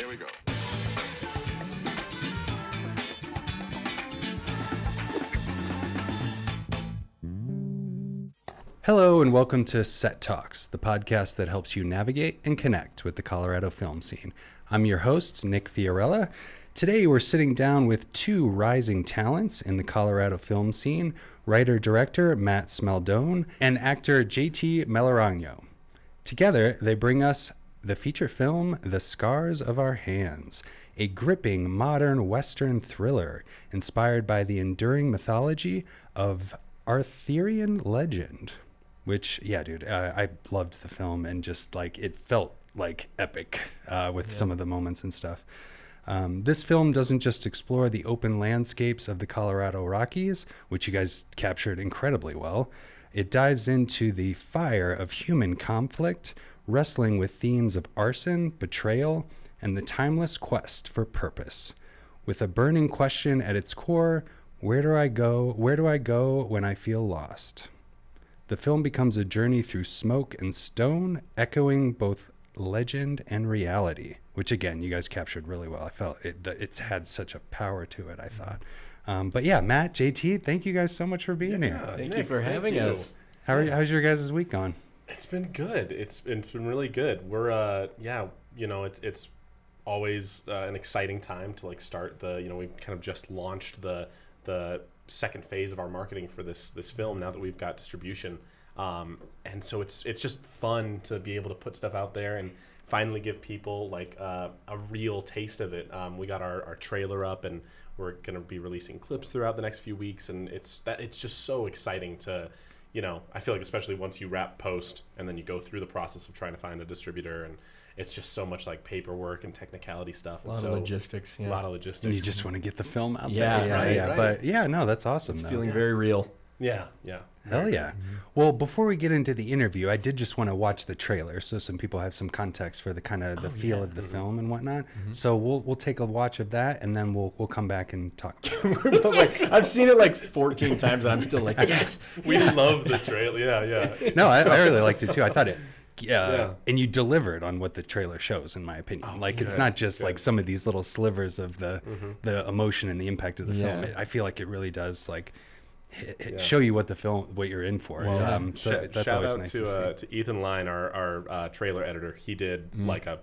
Here we go. Hello and welcome to Set Talks, the podcast that helps you navigate and connect with the Colorado film scene. I'm your host, Nick Fiorella. Today we're sitting down with two rising talents in the Colorado film scene, writer-director Matt Smaldone and actor JT Melaragno. Together, they bring us the feature film The Scars of Our Hands, a gripping modern Western thriller inspired by the enduring mythology of Arthurian legend. Which, yeah, dude, I loved the film and just like it felt like epic with some of the moments and stuff. This film doesn't just explore the open landscapes of the Colorado Rockies, which you guys captured incredibly well. It dives into the fire of human conflict, wrestling with themes of arson, betrayal, and the timeless quest for purpose. With a burning question at its core, where do I go? Where do I go when I feel lost? The film becomes a journey through smoke and stone, echoing both legend and reality, which again, you guys captured really well. I felt it's had such a power to it, I thought. But yeah, Matt, JT, thank you guys so much for being here. Thank you for having us. How's your guys' week gone? It's been good. It's been really good. We're it's always an exciting time to like start we've kind of just launched the second phase of our marketing for this film now that we've got distribution, and so it's just fun to be able to put stuff out there and finally give people like a real taste of it. We got our trailer up and we're going to be releasing clips throughout the next few weeks, and it's just so exciting to, I feel like especially once you wrap post and then you go through the process of trying to find a distributor, and it's just so much like paperwork and technicality stuff. A lot of logistics. Yeah. A lot of logistics. And you just want to get the film out Yeah, there. right. But yeah, no, that's awesome. It's feeling very real. Yeah. Hell yeah. Mm-hmm. Well, before we get into the interview, I did just want to watch the trailer so some people have some context for the kind of the feel of the film and whatnot. Mm-hmm. So we'll take a watch of that and then we'll come back and talk about it. I've seen it like 14 times and I'm still like, yes. We love the trailer. Yeah. No, I really liked it too. I thought it and you delivered on what the trailer shows, in my opinion. It's not just like some of these little slivers of the emotion and the impact of the film. I feel like it really does like show you what you're in for. Well, so that's shout always out nice to Ethan Line, our trailer editor. He did like a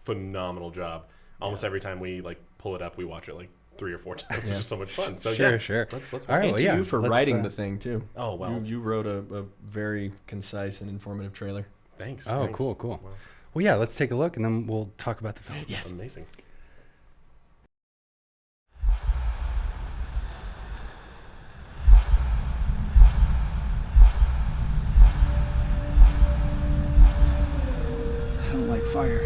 phenomenal job. Almost every time we like pull it up, we watch it like 3 or 4 times. It's just so much fun. So sure. Let's all right. And to you for writing the thing too. Oh well, you wrote a very concise and informative trailer. Thanks. Oh, thanks. cool. Well, yeah, let's take a look and then we'll talk about the film. Yes. Amazing. I don't like fire.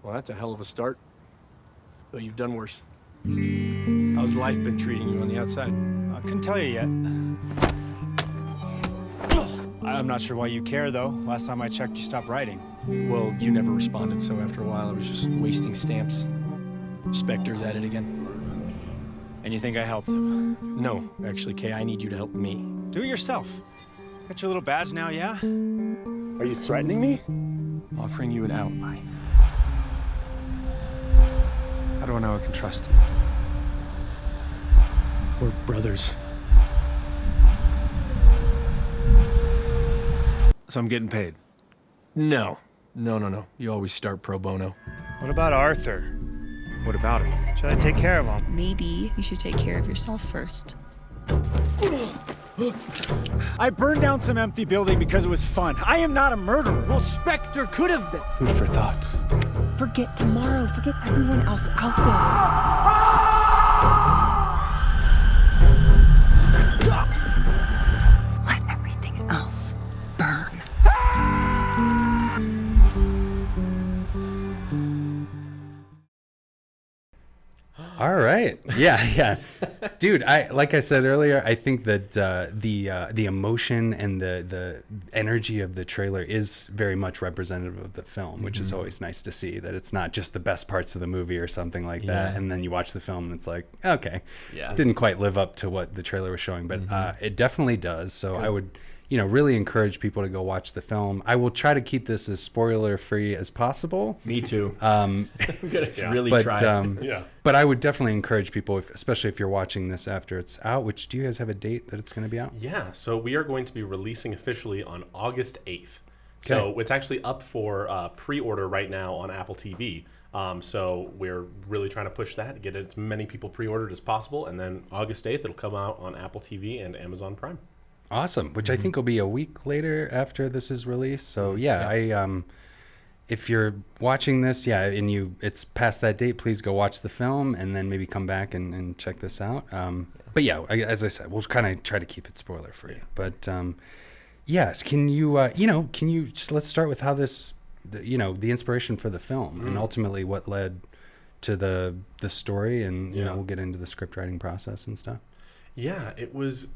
Well, that's a hell of a start. But you've done worse. How's life been treating you on the outside? I couldn't tell you yet. I'm not sure why you care, though. Last time I checked, you stopped writing. Well, you never responded, so after a while I was just wasting stamps. Spectre's at it again. And you think I helped him? No, actually, Kay, I need you to help me. Do it yourself. Got your little badge now, yeah? Are you threatening me? Offering you an alibi. How do I know I can trust you? We're brothers. So I'm getting paid? No. You always start pro bono. What about Arthur? What about him? Should I take care of him? Maybe you should take care of yourself first. I burned down some empty building because it was fun. I am not a murderer. Well, Spectre could have been. Food for thought. Forget tomorrow. Forget everyone else out there. Let everything else burn. All right. Yeah. Dude, like I said earlier, I think that the emotion and the energy of the trailer is very much representative of the film, which is always nice to see, that it's not just the best parts of the movie or something like that. And then you watch the film and it's like, okay, didn't quite live up to what the trailer was showing, but it definitely does. So I would, really encourage people to go watch the film. I will try to keep this as spoiler free as possible. Me too. I'm gonna really But try. but I would definitely encourage people, especially if you're watching this after it's out. Which, do you guys have a date that it's going to be out? Yeah, so we are going to be releasing officially on August 8th. So it's actually up for pre-order right now on Apple TV. So we're really trying to push that, get as many people pre-ordered as possible, and then August 8th it'll come out on Apple TV and Amazon Prime. Awesome, which I think will be a week later after this is released. So I if you're watching this, and it's past that date, please go watch the film and then maybe come back and check this out. But as I said, we'll kind of try to keep it spoiler free. But yes, can you just, let's start with how this, the inspiration for the film and ultimately what led to the story, and we'll get into the script writing process and stuff. Yeah, it was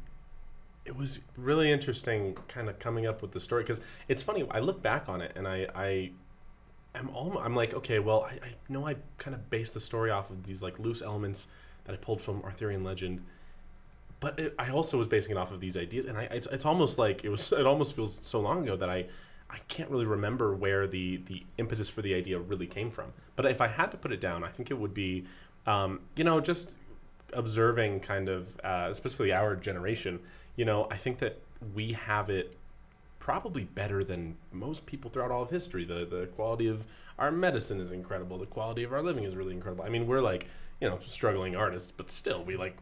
really interesting kind of coming up with the story, because it's funny, I look back on it and I'm like, okay, well, I know I kind of based the story off of these like loose elements that I pulled from Arthurian legend, but I also was basing it off of these ideas, and it's almost like it almost feels so long ago that I can't really remember where the impetus for the idea really came from. But if I had to put it down, I think it would be, just observing kind of, specifically our generation. I think that we have it probably better than most people throughout all of history. The quality of our medicine is incredible. The quality of our living is really incredible. I mean, we're like, struggling artists, but still we like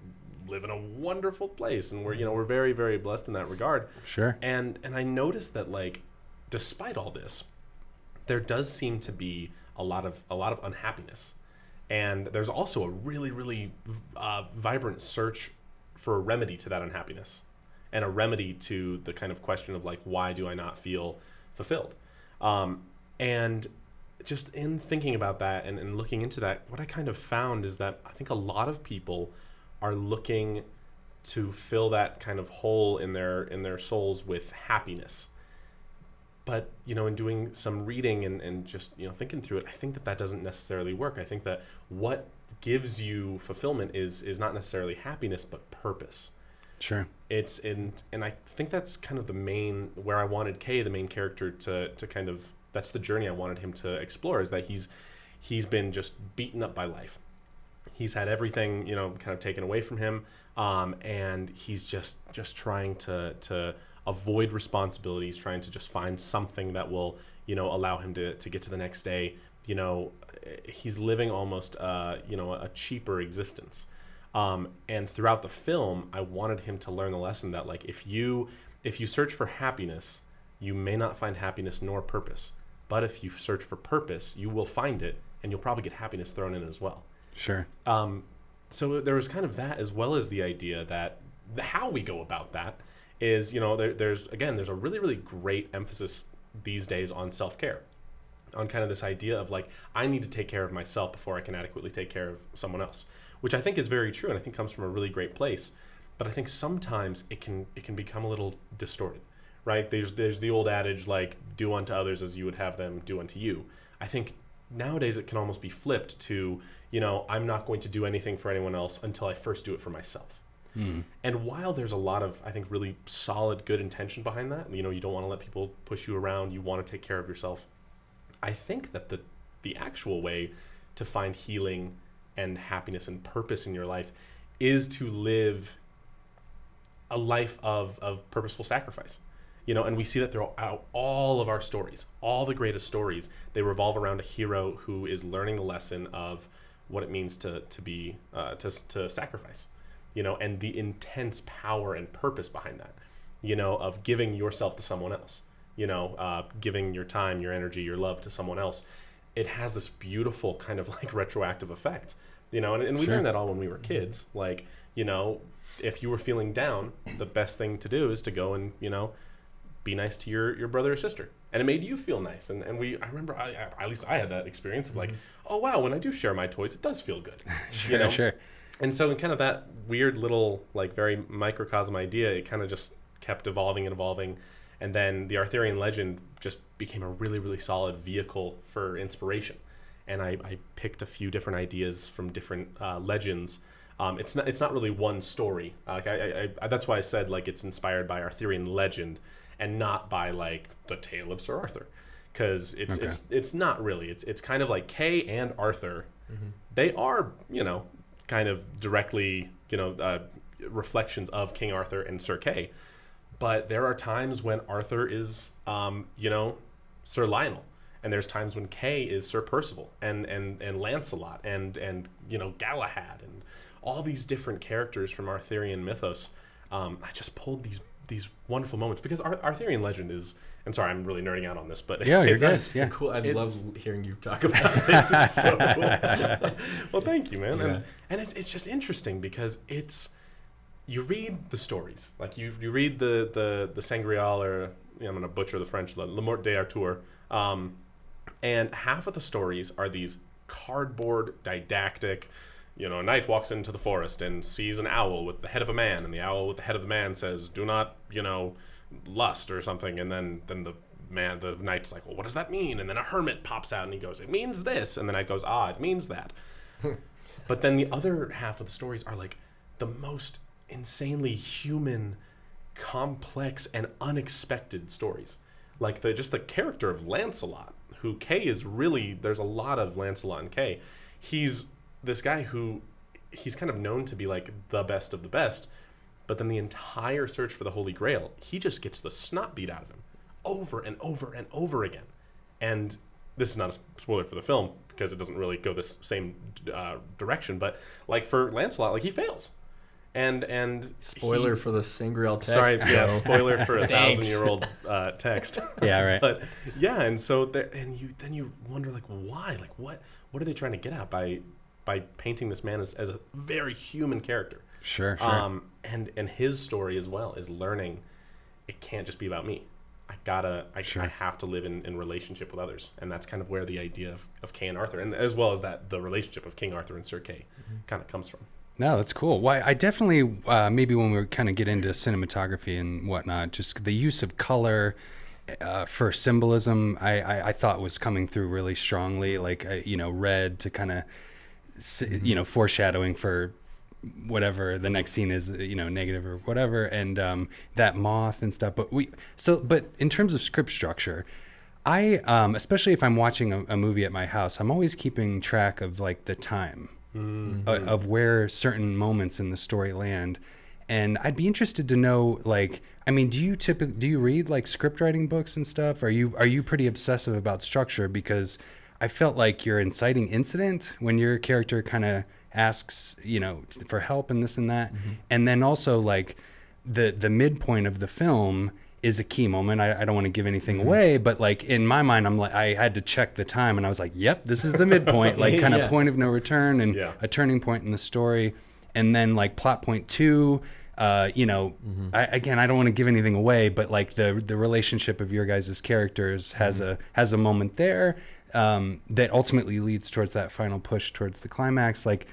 live in a wonderful place, and we're very, very blessed in that regard. Sure. And I noticed that, like, despite all this, there does seem to be a lot of unhappiness, and there's also a really, really vibrant search for a remedy to that unhappiness, and a remedy to the kind of question of like, why do I not feel fulfilled? And just in thinking about that and looking into that, what I kind of found is that I think a lot of people are looking to fill that kind of hole in their souls with happiness. But, in doing some reading and just, thinking through it, I think that doesn't necessarily work. I think that what gives you fulfillment is not necessarily happiness, but purpose. Sure. And I think that's kind of where I wanted Kay, the main character, to kind of, that's the journey I wanted him to explore, is that he's been just beaten up by life. He's had everything, kind of taken away from him, and he's just trying to avoid responsibilities, trying to just find something that will, allow him to get to the next day. He's living almost, a cheaper existence. And throughout the film, I wanted him to learn the lesson that, like, if you search for happiness, you may not find happiness nor purpose. But if you search for purpose, you will find it, and you'll probably get happiness thrown in as well. Sure. So there was kind of that, as well as the idea that how we go about that is, there's a really, really great emphasis these days on self-care, on kind of this idea of like, I need to take care of myself before I can adequately take care of someone else, which I think is very true, and I think comes from a really great place. But I think sometimes it can become a little distorted, right? There's the old adage, like, do unto others as you would have them do unto you. I think nowadays it can almost be flipped to, I'm not going to do anything for anyone else until I first do it for myself. And while there's a lot of, I think, really solid, good intention behind that, you don't want to let people push you around, you want to take care of yourself. I think that the actual way to find healing and happiness and purpose in your life is to live a life of purposeful sacrifice. And we see that throughout all of our stories, all the greatest stories, they revolve around a hero who is learning the lesson of what it means to sacrifice, and the intense power and purpose behind that, of giving yourself to someone else, giving your time, your energy, your love to someone else. It has this beautiful kind of like retroactive effect, and we learned that all when we were kids. Like, if you were feeling down, the best thing to do is to go and, be nice to your brother or sister, and it made you feel nice. And I remember, at least I had that experience of like, oh wow, when I do share my toys, it does feel good. Sure. And so in kind of that weird little, like, very microcosm idea, it kind of just kept evolving and evolving. And then the Arthurian legend just became a really, really solid vehicle for inspiration. And I picked a few different ideas from different legends It's not really one story. Like that's why I said like it's inspired by Arthurian legend and not by like the tale of Sir Arthur, because it's not really. It's kind of like Kay and Arthur. They are kind of directly reflections of King Arthur and Sir Kay, but there are times when Arthur is Sir Lionel. And there's times when Kay is Sir Percival and Lancelot and Galahad and all these different characters from Arthurian mythos. I just pulled these wonderful moments because Arthurian legend is. And sorry, I'm really nerding out on this, but yeah, you're good. Yeah, cool. I love hearing you talk about this. It's so cool. Well, thank you, man. Yeah. And it's just interesting because you read the stories, like you read the Sangreal, or I'm going to butcher the French, Le Mort d'Arthur. And half of the stories are these cardboard, didactic, a knight walks into the forest and sees an owl with the head of a man, and the owl with the head of the man says, do not, lust or something. And then the knight's like, well, what does that mean? And then a hermit pops out and he goes, it means this. And the knight goes, it means that. But then the other half of the stories are like the most insanely human, complex, and unexpected stories. Like just the character of Lancelot, who Kay is really, there's a lot of Lancelot and Kay. He's this guy who he's kind of known to be like the best of the best, but then the entire search for the Holy Grail, he just gets the snot beat out of him over and over and over again. And this is not a spoiler for the film because it doesn't really go this same direction, but like for Lancelot, like he fails. And spoiler for the Sangreal text. Sorry, yeah, spoiler for a 1,000-year-old text. Yeah, right. But yeah, and so then you wonder like why, like what are they trying to get at by painting this man as a very human character? Sure. And his story as well is learning it can't just be about me. I have to live in relationship with others, and that's kind of where the idea of Kay and Arthur, and as well as that the relationship of King Arthur and Sir Kay kind of comes from. No, that's cool. Well, I definitely, maybe when we kind of get into cinematography and whatnot, just the use of color for symbolism, I thought was coming through really strongly, like, red to kind of, foreshadowing for whatever the next scene is, negative or whatever, and that moth and stuff. But in terms of script structure, I, especially if I'm watching a movie at my house, I'm always keeping track of like the time. Of where certain moments in the story land, and I'd be interested to know, like, I mean, do you read like script writing books and stuff? Are you pretty obsessive about structure? Because I felt like your inciting incident when your character kind of asks, for help and this and that, and then also like the midpoint of the film is a key moment. I don't want to give anything away, but like in my mind, I'm like, I had to check the time and I was like, yep, this is the midpoint, like kind of point of no return and a turning point in the story. And then like plot point 2, I don't want to give anything away, but like the relationship of your guys' characters has a moment there that ultimately leads towards that final push towards the climax. Like,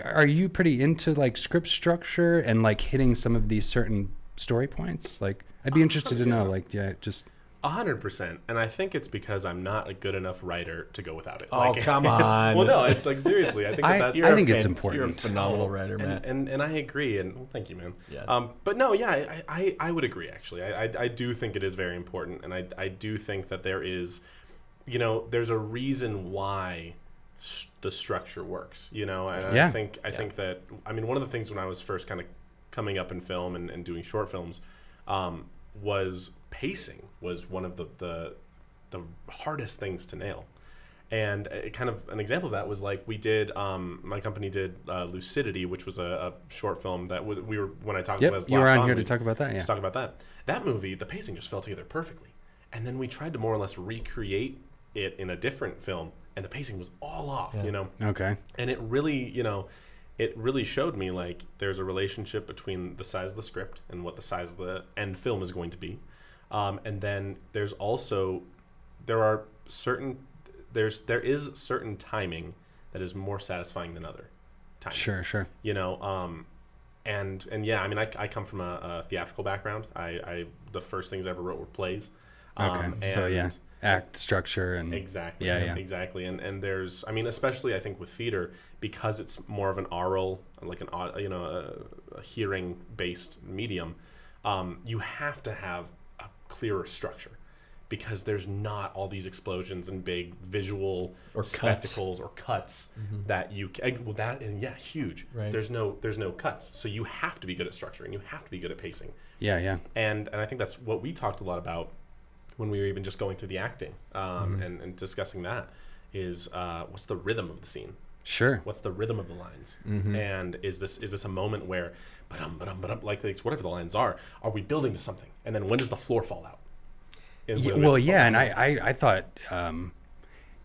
are you pretty into like script structure and like hitting some of these certain story points? Like, I'd be interested to know, like, just 100%. And I think it's because I'm not a good enough writer to go without it. Oh, like, come on. Well, no, it's like seriously. I think I think it's important. You're a phenomenal writer, Matt. And I agree. And well, thank you, man. Yeah. But no, yeah, I would agree actually. I do think it is very important, and I do think that there is, there's a reason why the structure works. And I think that one of the things when I was first kind of coming up in film and doing short films. Was pacing was one of the hardest things to nail, and kind of an example of that was like we did my company did Lucidity, which was a short film that when I talked about you were on here to talk about that. Let's talk about that movie. The pacing just fell together perfectly, and then we tried to more or less recreate it in a different film, and the pacing was all off. Okay, and it really it really showed me like there's a relationship between the size of the script and what the size of the end film is going to be. And then there is certain timing that is more satisfying than other timing. Sure. And yeah, I come from a theatrical background. The first things I ever wrote were plays. Okay. act structure and exactly. Exactly. And there's, I mean, especially I think with theater, because it's more of an oral, like a hearing based medium, you have to have a clearer structure, because there's not all these explosions and big visual Or spectacles or cuts that you huge. Right. There's no cuts, so you have to be good at structure and you have to be good at pacing. And I think that's what we talked a lot about when we were even just going through the acting and discussing that is what's the rhythm of the scene. Sure. What's the rhythm of the lines? And is this a moment where like whatever the lines are we building to something, and then when does the floor fall out? And I thought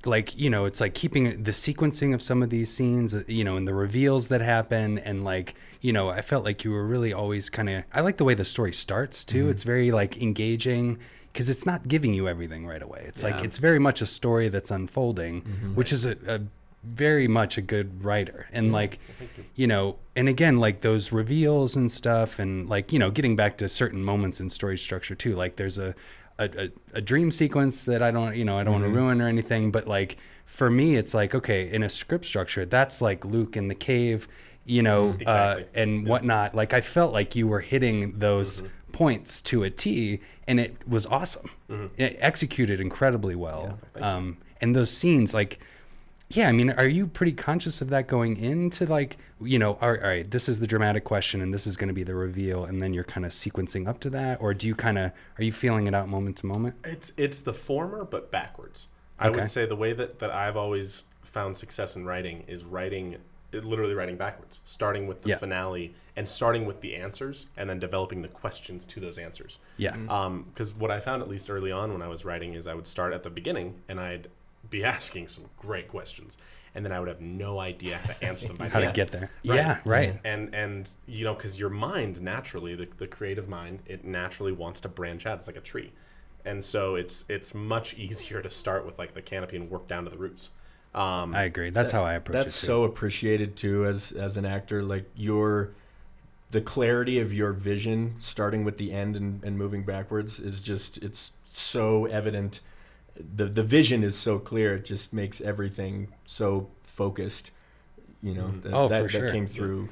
like, you know, it's like keeping the sequencing of some of these scenes, you know, and the reveals that happen, and like, you know, I felt like you were really always kind of, I like the way the story starts too. It's very like engaging, because it's not giving you everything right away. It's like, it's very much a story that's unfolding, which is a very much a good writer. And like, you know, and again, like those reveals and stuff, and like, you know, getting back to certain moments in story structure too, like there's a dream sequence that I don't want to ruin or anything, but like for me it's like, okay, in a script structure, that's like Luke in the cave, you know, and whatnot. Like I felt like you were hitting those points to a T, and it was awesome. It executed incredibly well. And those scenes, like, yeah, I mean, are you pretty conscious of that going into, like, you know, all right, this is the dramatic question and this is going to be the reveal, and then you're kind of sequencing up to that? Or do you are you feeling it out moment to moment? It's the former, but backwards. I would say the way that I've always found success in writing is literally writing backwards, starting with the finale and starting with the answers, and then developing the questions to those answers. Because what I found, at least early on when I was writing, is I would start at the beginning and I'd be asking some great questions, and then I would have no idea how to answer them by the end. How to get there. And you know, because your mind naturally, the creative mind, it naturally wants to branch out. It's like a tree, and so it's much easier to start with like the canopy and work down to the roots. I agree. That's how I approach it. That's so appreciated too as an actor. Like the clarity of your vision, starting with the end and moving backwards, is just, it's so evident. The vision is so clear. It just makes everything so focused. You know, for sure. That came through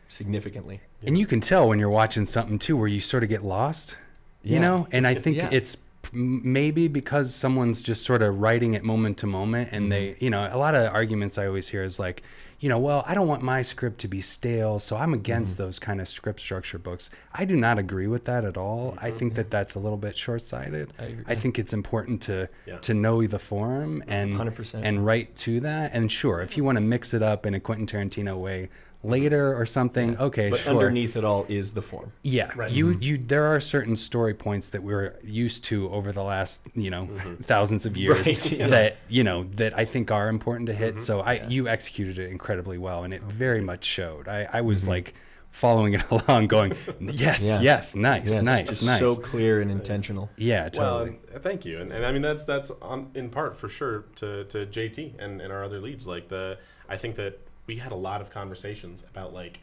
significantly. And you can tell when you're watching something too, where you sort of get lost, you know? And I think it's maybe because someone's just sort of writing it moment to moment, and they, you know, a lot of arguments I always hear is like, you know, well, I don't want my script to be stale, so I'm against those kind of script structure books. I do not agree with that at all. I think that that's a little bit short-sighted. I think it's important to know the form and 100%. and write to that. And sure, if you want to mix it up in a Quentin Tarantino way later or something, okay, but sure. Underneath it all is the form. Yeah, right. You there are certain story points that we're used to over the last, you know, thousands of years that, you know, that I think are important to hit. So you executed it incredibly well, and it very much showed. I was like following it along, going, yes, nice. So clear and intentional. Yeah, totally. Well, thank you, and I mean that's in part for sure to JT and our other leads. Like I think that we had a lot of conversations about like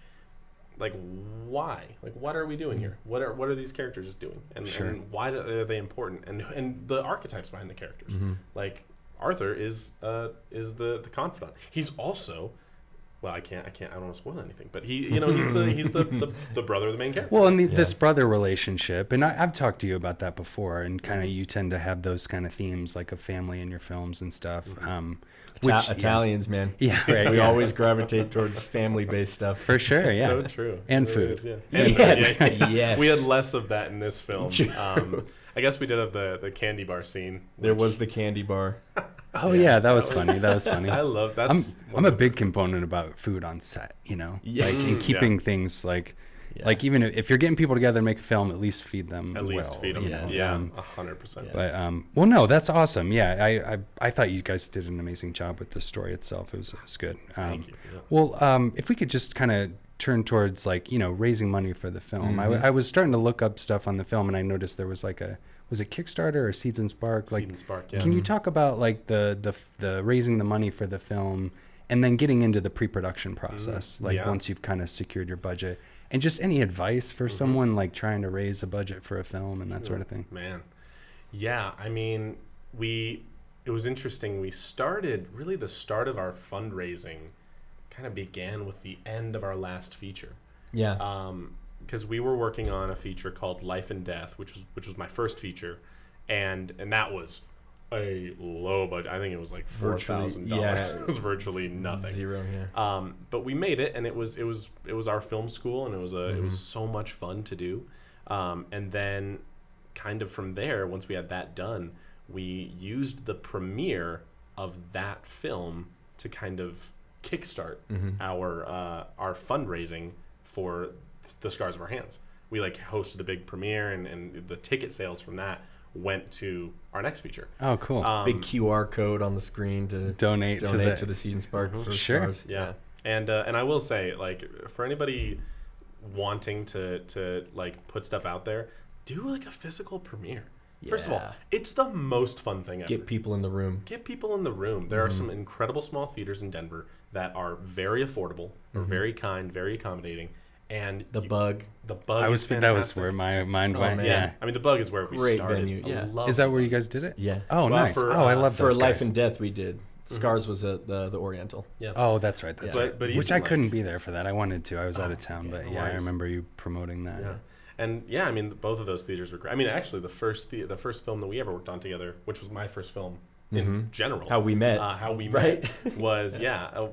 why, like what are we doing here? What are these characters doing? And why are they important? And the archetypes behind the characters. Like Arthur is the confidant. He's also, well, I don't want to spoil anything, but he's the brother of the main character. Well, and this brother relationship, and I've talked to you about that before, and kind of you tend to have those kind of themes like of family in your films and stuff. Italians, man. Yeah, right. We always gravitate towards family-based stuff. For sure, It's so true. And It food. is, yeah. Yes. We had less of that in this film. I guess we did have the candy bar scene. There was the candy bar. Oh yeah, that was funny. That was funny. I love that. I'm a big component about food on set, you know, like in keeping things like even if you're getting people together to make a film, at least feed them. At least feed them. You know? Yeah, 100%. But well, no, that's awesome. Yeah, I thought you guys did an amazing job with the story itself. It was good. Thank you. Yeah. Well, if we could just kind of turn towards like, you know, raising money for the film. I was starting to look up stuff on the film, and I noticed there was like was it Kickstarter or Seeds and Spark? Like, Seed and Spark, yeah. Can you talk about like the raising the money for the film, and then getting into the pre-production process, once you've kind of secured your budget, and just any advice for someone like trying to raise a budget for a film and that sort of thing? Man, yeah, I mean, it was interesting. We started, really the start of our fundraising kind of began with the end of our last feature. Yeah. Because we were working on a feature called Life and Death, which was my first feature, and that was a low budget. I think it was like $4,000. Yeah. It was virtually nothing. Zero, yeah. But we made it, and it was our film school, and it was so much fun to do. And then kind of from there, once we had that done, we used the premiere of that film to kind of kickstart our fundraising for The Scars of Our Hands. We like hosted a big premiere, and the ticket sales from that went to our next feature. Oh, cool. Big QR code on the screen to donate to the Seed and Spark for Sure. Scars. Yeah. And I will say, like, for anybody wanting to like put stuff out there, do like a physical premiere. First of all, Yeah. it's the most fun thing ever. Get people in the room. Get people in the room. There are some incredible small theaters in Denver that are very affordable, are very kind, very accommodating, and The Bug. The Bug. That is was fantastic. where my mind Oh, went. man. Yeah. I mean, the Bug is where we Great started. venue, I yeah. love Is that the where you Bug. guys did it? Yeah. Oh, Well, nice. for, I love For those Life guys. and Death, we did. Scars was at the Oriental. Yeah. Oh, that's right. That's Yeah. right. But Which even, I like- couldn't be there for that. I wanted to. I was out of town, but no yeah, I worries. remember you promoting that. Yeah. And yeah, I mean, both of those theaters were great. I mean, actually, the first film that we ever worked on together, which was my first film in general, How we met. met was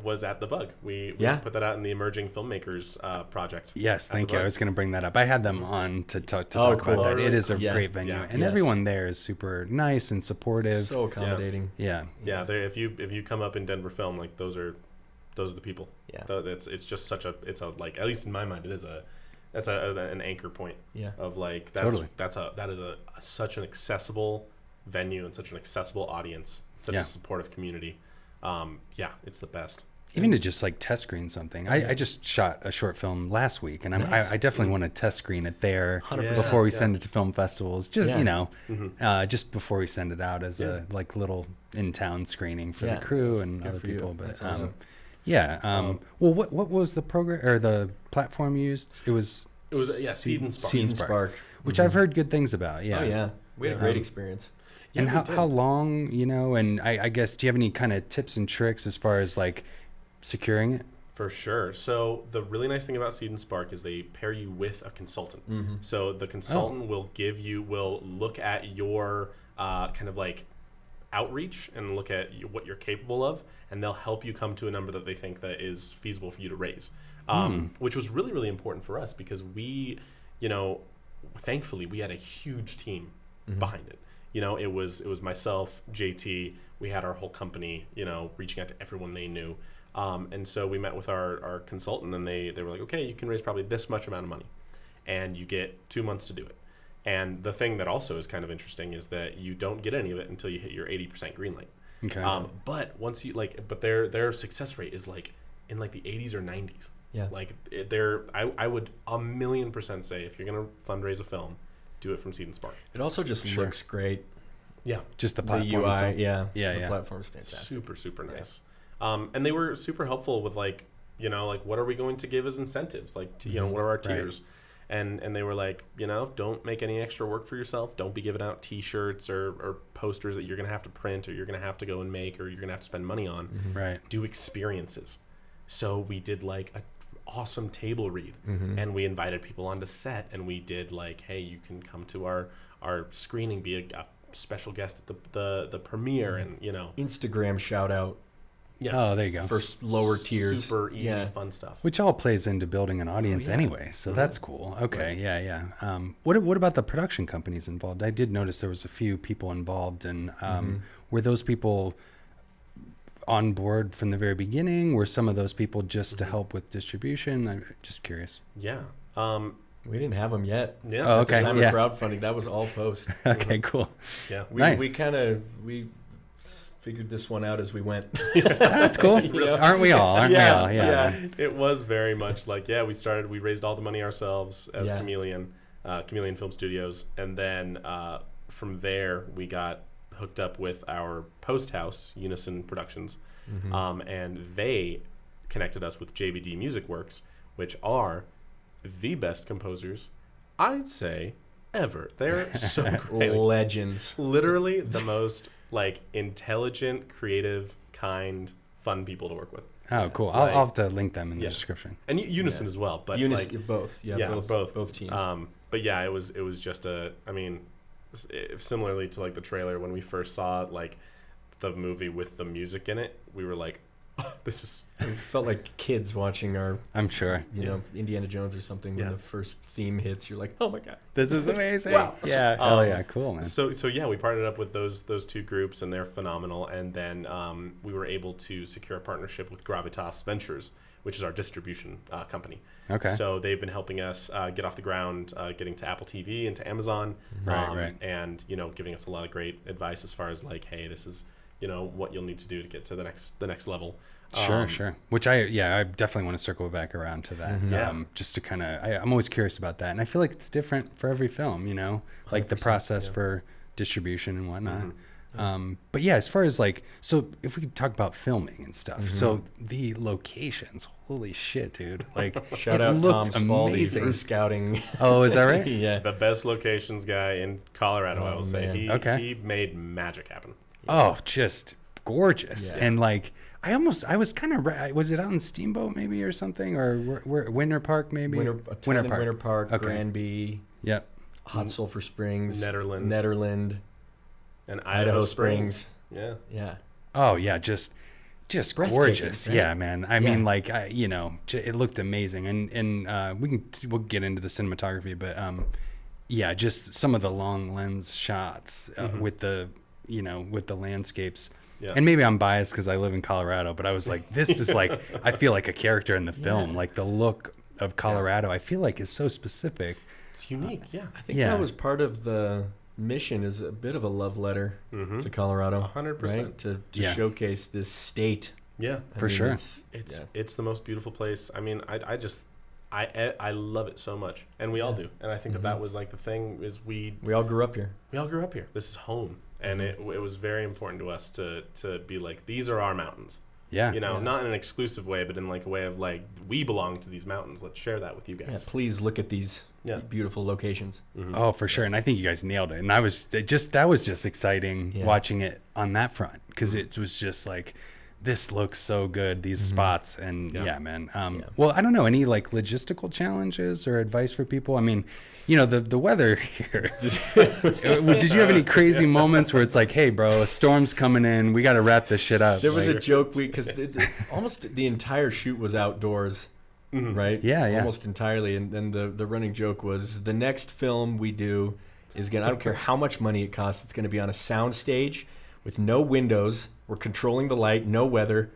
was at the Bug. We Yeah. put that out in the Emerging Filmmakers project. Yes, at thank the you. I Bug. was going to bring that up. I had them on to talk Oh, about cool. that. It is a Yeah. great venue, Yeah. and Yes. everyone there is super nice and supportive. So accommodating. yeah. Yeah, if you come up in Denver Film, like those are the people. Yeah. It's just such a like, at least in my mind, that's an anchor point. Yeah. Of like Totally. that is such an accessible venue and such an accessible audience, such Yeah. a supportive community. It's the best. Even to just like test screen something. I just shot a short film last week, and I definitely want to test screen it there 100%, before we yeah. send it to film festivals. Just Yeah. just before we send it out as a like little in town screening for Yeah. the crew and Good other for you. people. But That's awesome. well, what was the program or the platform used? It was Seed and Spark. Seed and Spark, which I've heard good things about. Yeah. Oh, yeah. We had a great experience. And Yeah, we how did. long, and I guess, do you have any kind of tips and tricks as far as like securing it? For sure. So the really nice thing about Seed and Spark is they pair you with a consultant. So the consultant will look at your kind of like outreach and look at what you're capable of, and they'll help you come to a number that they think that is feasible for you to raise. Which was really, really important for us because we, thankfully we had a huge team behind it. It was myself, JT, we had our whole company, reaching out to everyone they knew. And so we met with our consultant, and they were like, okay, you can raise probably this much amount of money, and you get 2 months to do it. And the thing that also is kind of interesting is that you don't get any of it until you hit your 80% green light. Okay. But once you but their success rate is like in like the 80s or 90s. Yeah. Like I would 1,000,000% say if you're gonna fundraise a film, do it from Seed and Spark. It also just Sure. looks great. Yeah. Just the The platform UI, itself. yeah. Yeah, The yeah. platform's fantastic. Super, super nice. And they were super helpful with like, like what are we going to give as incentives? Like, what are our tiers? And they were like, don't make any extra work for yourself. Don't be giving out T-shirts or posters that you're going to have to print or you're going to have to go and make or you're going to have to spend money on. Right. Do experiences. So we did like a awesome table read, and we invited people onto set, and we did like, hey, you can come to our screening, be a special guest at the premiere, and Instagram shout out Oh, there you go. for lower tiers. super easy, Yeah. fun stuff. Which all plays into building an audience yeah. anyway, so that's cool. Okay, yeah. What about the production companies involved? I did notice there was a few people involved, and were those people on board from the very beginning? Were some of those people just to help with distribution? I'm just curious. Yeah. We didn't have them yet. Yeah. Oh, At the okay. time Yeah. of crowdfunding, that was all post. Okay, cool. Yeah. Nice. We figured this one out as we went. That's cool. You know? Aren't we all? Aren't we all? Yeah. It was very much like, we raised all the money ourselves as Yeah. Chameleon Film Studios. And then from there, we got hooked up with our post house, Unison Productions. And they connected us with JBD Music Works, which are the best composers, I'd say, ever. They're so great. Legends. Literally the most like intelligent, creative, kind, fun people to work with. Oh, cool. Like, I'll have to link them in the yeah. description. And Unison as well, but both. Yeah, both teams. But yeah, it was just similarly to like the trailer when we first saw like the movie with the music in it, we were like, oh, this is. It felt like kids watching our. I'm sure. You know, Indiana Jones or something. When the first theme hits, you're like, oh my god, this is amazing. Wow. Yeah. Oh yeah. Cool, man. So yeah, we partnered up with those two groups, and they're phenomenal. And then we were able to secure a partnership with Gravitas Ventures, which is our distribution company. Okay. So they've been helping us get off the ground, getting to Apple TV and to Amazon, Right. and giving us a lot of great advice as far as like, hey, this is what you'll need to do to get to the next level. Sure. Which I definitely want to circle back around to that. Yeah. Just to kind of, I'm always curious about that, and I feel like it's different for every film. Like the process for distribution and whatnot. But yeah, as far as like, so if we could talk about filming and stuff, so the locations, holy shit, dude! Like, shout out Tom Smaldone for scouting. Oh, is that right? Yeah, the best locations guy in Colorado, I will say. He made magic happen. Oh, just gorgeous. Yeah. And like, I was kind of, was it out in Steamboat maybe or something, or where Winter Park maybe? Winter Park, Okay. Granby. Yep. Hot Sulphur Springs. Netherland. And Idaho Springs. Yeah. Oh yeah, just gorgeous. Right? Yeah, man. I mean, like, it looked amazing, and we'll get into the cinematography, but yeah, just some of the long lens shots with the landscapes. Yeah. And maybe I'm biased because I live in Colorado, but I was like, this is like, I feel like a character in the film. Like the look of Colorado, I feel like is so specific. It's unique. I think that was part of the mission, is a bit of a love letter to Colorado. 100%. Right? To showcase this state. Yeah. For sure. It's the most beautiful place. I mean, I love it so much, and we all do. And I think that was like the thing, is we all grew up here. This is home. And it was very important to us to be like, these are our mountains. Yeah. Not in an exclusive way, but in like a way of like, we belong to these mountains. Let's share that with you guys. Yeah, please look at these beautiful locations. Oh, for sure. And I think you guys nailed it. And that was just exciting watching it on that front, because it was just like, this looks so good, these spots. And man. Well, I don't know, any like logistical challenges or advice for people? I mean, the weather here. Did you have any crazy moments where it's like, hey, bro, a storm's coming in, we got to wrap this shit up? There was a joke, because almost the entire shoot was outdoors, right? Yeah. Almost entirely. And then the running joke was, the next film we do is I don't care how much money it costs, it's going to be on a sound stage with no windows. We're controlling the light, no weather.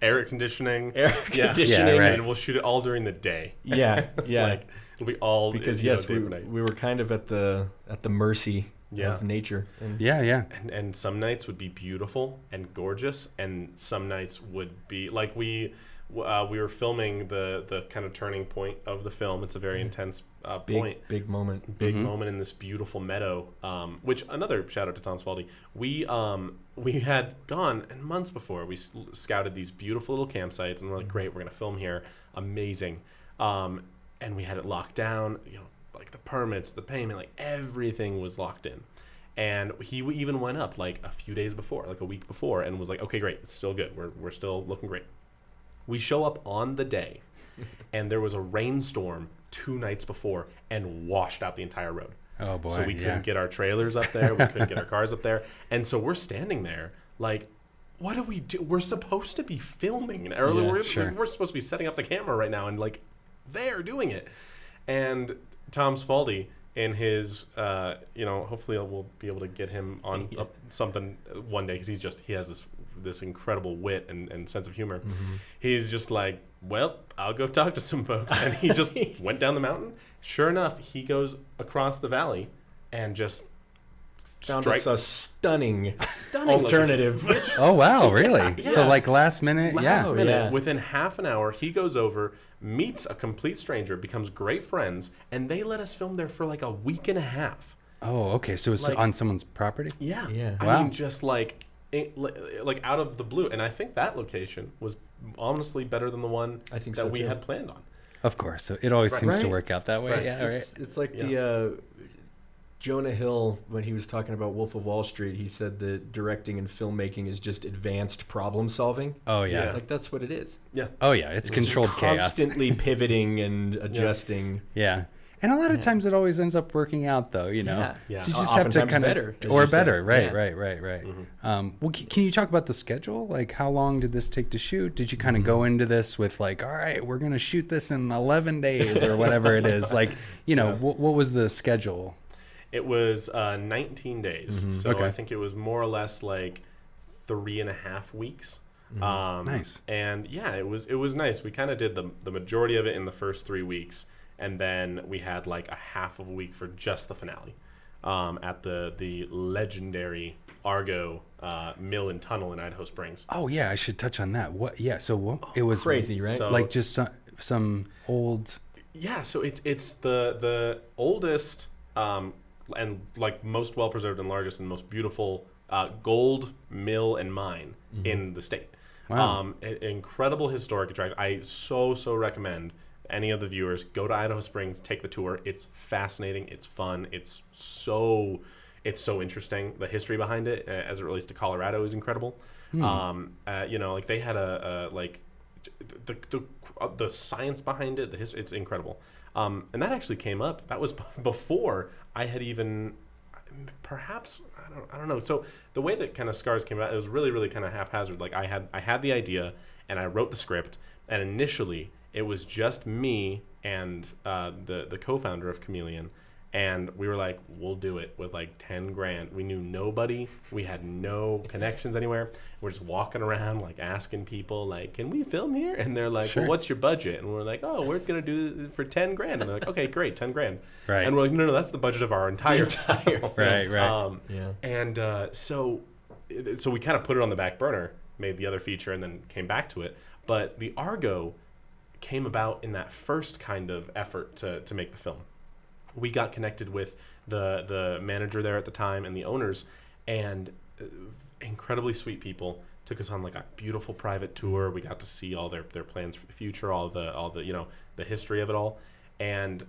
Air conditioning. Yeah, right. And we'll shoot it all during the day. Yeah. Like, it'll be all, because we were kind of at the mercy of nature. And And some nights would be beautiful and gorgeous, and some nights would be like, we were filming the kind of turning point of the film. It's a very intense point. Big moment. Big moment in this beautiful meadow, which, another shout out to Tom Spalding. We had gone, and months before, we scouted these beautiful little campsites, and we're like, great, we're going to film here. Amazing. And we had it locked down, like the permits, the payment, like everything was locked in. And he even went up like a few days before, like a week before, and was like, okay, great, it's still good. We're still looking great. We show up on the day, and there was a rainstorm 2 nights before and washed out the entire road. Oh, boy. So we couldn't get our trailers up there. We couldn't get our cars up there. And so we're standing there like, what do we do? We're supposed to be filming. Or we're supposed to be setting up the camera right now, and like, they're doing it. And Tom Spalding, in his, hopefully we'll be able to get him on something one day, because he has this incredible wit and sense of humor. He's just like, well, I'll go talk to some folks. And he just went down the mountain. Sure enough, he goes across the valley and just found us a stunning alternative. Oh, wow, really? Yeah. So like last minute? Within half an hour, he goes over, meets a complete stranger, becomes great friends, and they let us film there for like a week and a half. Oh, okay. So it's on someone's property? Yeah. Wow. I mean, just like out of the blue. And I think that location was honestly better than the one that we had planned on. Of course. So it always seems to work out that way. Right. It's like Jonah Hill, when he was talking about Wolf of Wall Street, he said that directing and filmmaking is just advanced problem solving. Oh yeah. Like that's what it is. Yeah. Oh yeah. It's controlled chaos. Constantly pivoting and adjusting. Yeah. And a lot of times it always ends up working out, though, you know. Yeah. So you just have to Oftentimes kind of better, as or you said. better, right, Yeah. right. Well, can you talk about the schedule? Like, how long did this take to shoot? Did you kind of go into this with like, all right, we're gonna shoot this in 11 days or whatever it is? Like, you know, what was the schedule? It was 19 days. So Okay. I think it was more or less like 3.5 weeks. Nice. And yeah, it was nice. We kind of did the majority of it in the first 3 weeks, and then we had like a half of a week for just the finale at the legendary Argo Mill and Tunnel in Idaho Springs. Oh yeah, I should touch on that. What? Yeah. So what? It was Crazy, right? So- like just some old. Yeah, so it's the oldest and like most well preserved and largest and most beautiful gold mill and mine in the state. Wow. Incredible historic attraction. I so recommend any of the viewers go to Idaho Springs, take the tour. It's fascinating. It's fun. It's so interesting. The history behind it, as it relates to Colorado, is incredible. You know, like they had a like the science behind it, the history. It's incredible. And that actually came up. That was before I had even, perhaps I don't know. So the way that kind of Scars came about, it was really kind of haphazard. Like I had the idea and I wrote the script, and initially it was just me and the co-founder of Chameleon, and we were like, we'll do it with like 10 grand. We knew nobody. We had no connections anywhere. We're just walking around like asking people like, can we film here? And they're like, Sure. well, what's your budget? And we're like, oh, we're going to do it for 10 grand. And they're like, okay, great, 10 grand. Right. And we're like, no, that's the budget of our entire film. Right. Yeah. And so we kind of put it on the back burner, made the other feature, and then came back to it. But the Argo came about in that first kind of effort to make the film. We got connected with the manager there at the time and the owners, and incredibly sweet people. Took us on like a beautiful private tour. We got to see all their plans for the future, all the you know, the history of it all, and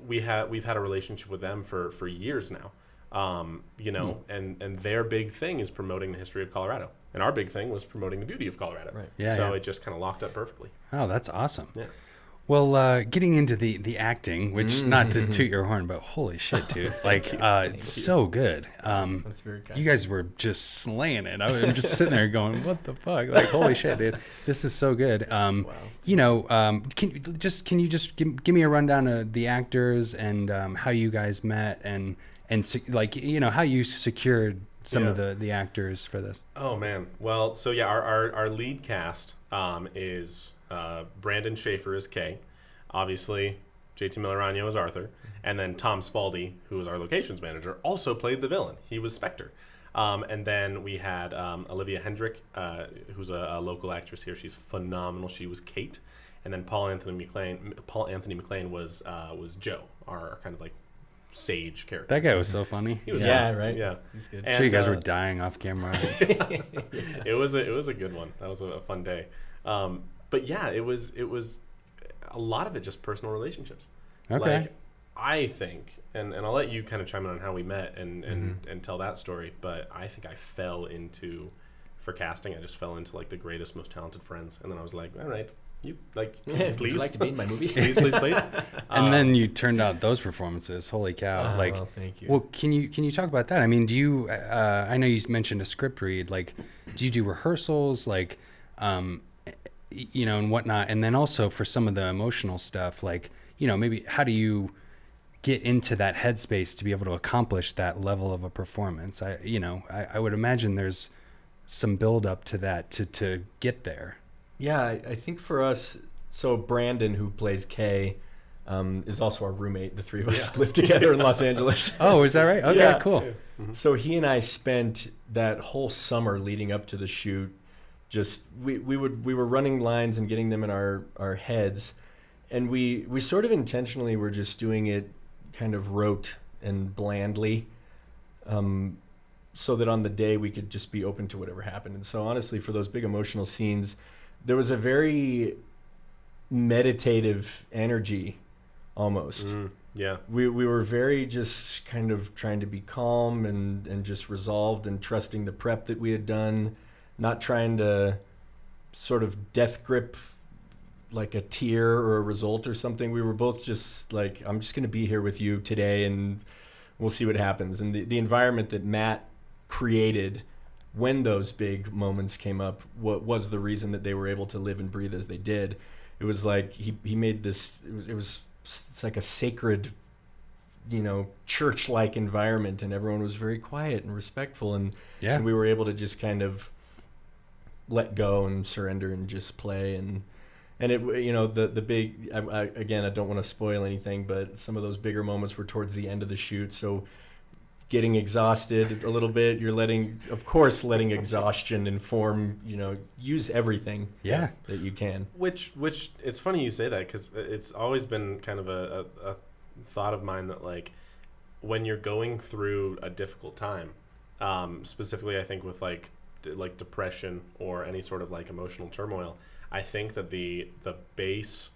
we've had a relationship with them for years now. You know, and their big thing is promoting the history of Colorado, and our big thing was promoting the beauty of Colorado. Right. Yeah, So yeah. it just kind of locked up perfectly. Oh, that's awesome. Yeah. Well, getting into the acting, which not to toot your horn, but holy shit, dude! Like, it's so good. That's very kind. You guys were just slaying it. I'm just sitting there going, "What the fuck?" Like, holy shit, dude! This is so good. You know, can you just give me a rundown of the actors and how you guys met and like, you know, how you secured some of the actors for this? Oh man. Well, so yeah, our lead cast is Brandon Schaefer as Kay, obviously JT Melaragno as Arthur, and then Tom Spaldi, who was our locations manager, also played the villain. He was Spectre. And then we had Olivia Hendrick, who's a local actress here. She's phenomenal. She was Kate, and then Paul Anthony McLean was Joe, our kind of like sage character. That guy was so funny. He was Yeah, fun. right. Yeah, He's good. I'm sure you guys were dying off camera. It was a good one. That was a fun day. But yeah, it was a lot of it just personal relationships. Okay. Like, I think, and I'll let you kind of chime in on how we met and tell that story, but I think I fell into, for casting, I just fell into like the greatest, most talented friends. And then I was like, all right, you like, Would please. you like to be in my movie? please. And then you turned out those performances. Holy cow! Like, well, thank you. well, can you talk about that? I mean, do you? I know you mentioned a script read. Like, do you do rehearsals? Like, you know, and whatnot. And then also for some of the emotional stuff, like, you know, maybe how do you get into that headspace to be able to accomplish that level of a performance? I would imagine there's some build up to that to get there. Yeah, I think for us, so Brandon, who plays Kay, is also our roommate. The three of us live together in Los Angeles. Oh, is that right? Okay, Yeah. cool. Mm-hmm. So he and I spent that whole summer leading up to the shoot. Just we were running lines and getting them in our heads, and we sort of intentionally were just doing it kind of rote and blandly, so that on the day we could just be open to whatever happened. And so honestly, for those big emotional scenes, there was a very meditative energy almost Yeah. We were very just kind of trying to be calm and just resolved and trusting the prep that we had done, not trying to sort of death grip like a tier or a result or something. We were both just like, I'm just going to be here with you today and we'll see what happens. And the environment that Matt created when those big moments came up, what was the reason that they were able to live and breathe as they did. It was like he made this, it's like a sacred, church-like environment, and everyone was very quiet and respectful, and we were able to just kind of let go and surrender and just play. And it, the big, again, I don't want to spoil anything, but some of those bigger moments were towards the end of the shoot. So getting exhausted a little bit, you're letting exhaustion inform, use everything that you can. Which it's funny you say that, because it's always been kind of a thought of mine that, like, when you're going through a difficult time, specifically I think with like depression or any sort of like emotional turmoil, I think that the base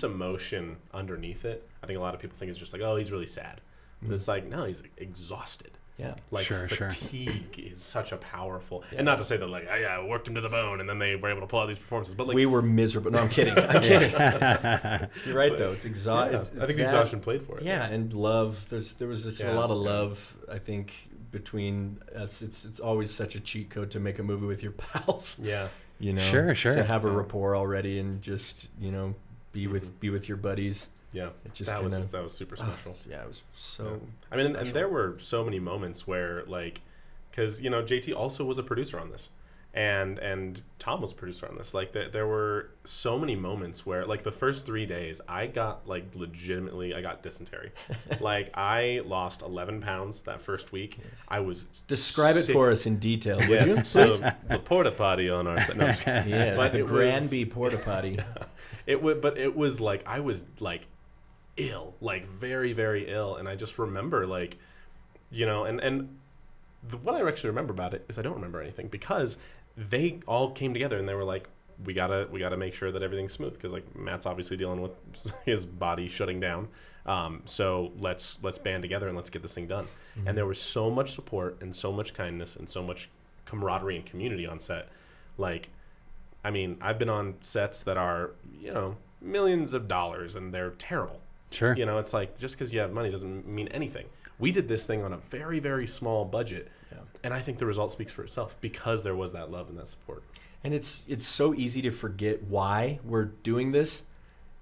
emotion underneath it, I think a lot of people think is just like, oh, he's really sad. But it's like, no, he's exhausted. Yeah. Like, fatigue is such a powerful, and not to say that like, I worked him to the bone and then they were able to pull out these performances, but like, we were miserable. No, I'm kidding. You're right, though. It's exhausting. Yeah, I think the exhaustion played for it. Yeah, and love. There was just a lot of love, I think, between us. It's always such a cheat code to make a movie with your pals. Yeah. Sure. To have a rapport already and just, be with your buddies. Yeah, it just that was super special. Yeah, it was so. Yeah. I mean, and there were so many moments where, like, because JT also was a producer on this, and Tom was a producer on this. Like, there were so many moments where, like, the first 3 days, I got I got dysentery. Like, I lost 11 pounds that first week. Yes. I was describe sick. it for us in detail. Would Yes, you? so the porta potty on our set. No, yes, but the Granby porta potty. But it was like I was like ill, like very, very ill, and I just remember, like, what I actually remember about it is I don't remember anything, because they all came together and they were like, we gotta make sure that everything's smooth, because like Matt's obviously dealing with his body shutting down, so let's band together and let's get this thing done. Mm-hmm. And there was so much support and so much kindness and so much camaraderie and community on set. Like, I mean, I've been on sets that are millions of dollars and they're terrible. Sure. It's like, just because you have money doesn't mean anything. We did this thing on a very, very small budget, and I think the result speaks for itself, because there was that love and that support. And it's so easy to forget why we're doing this.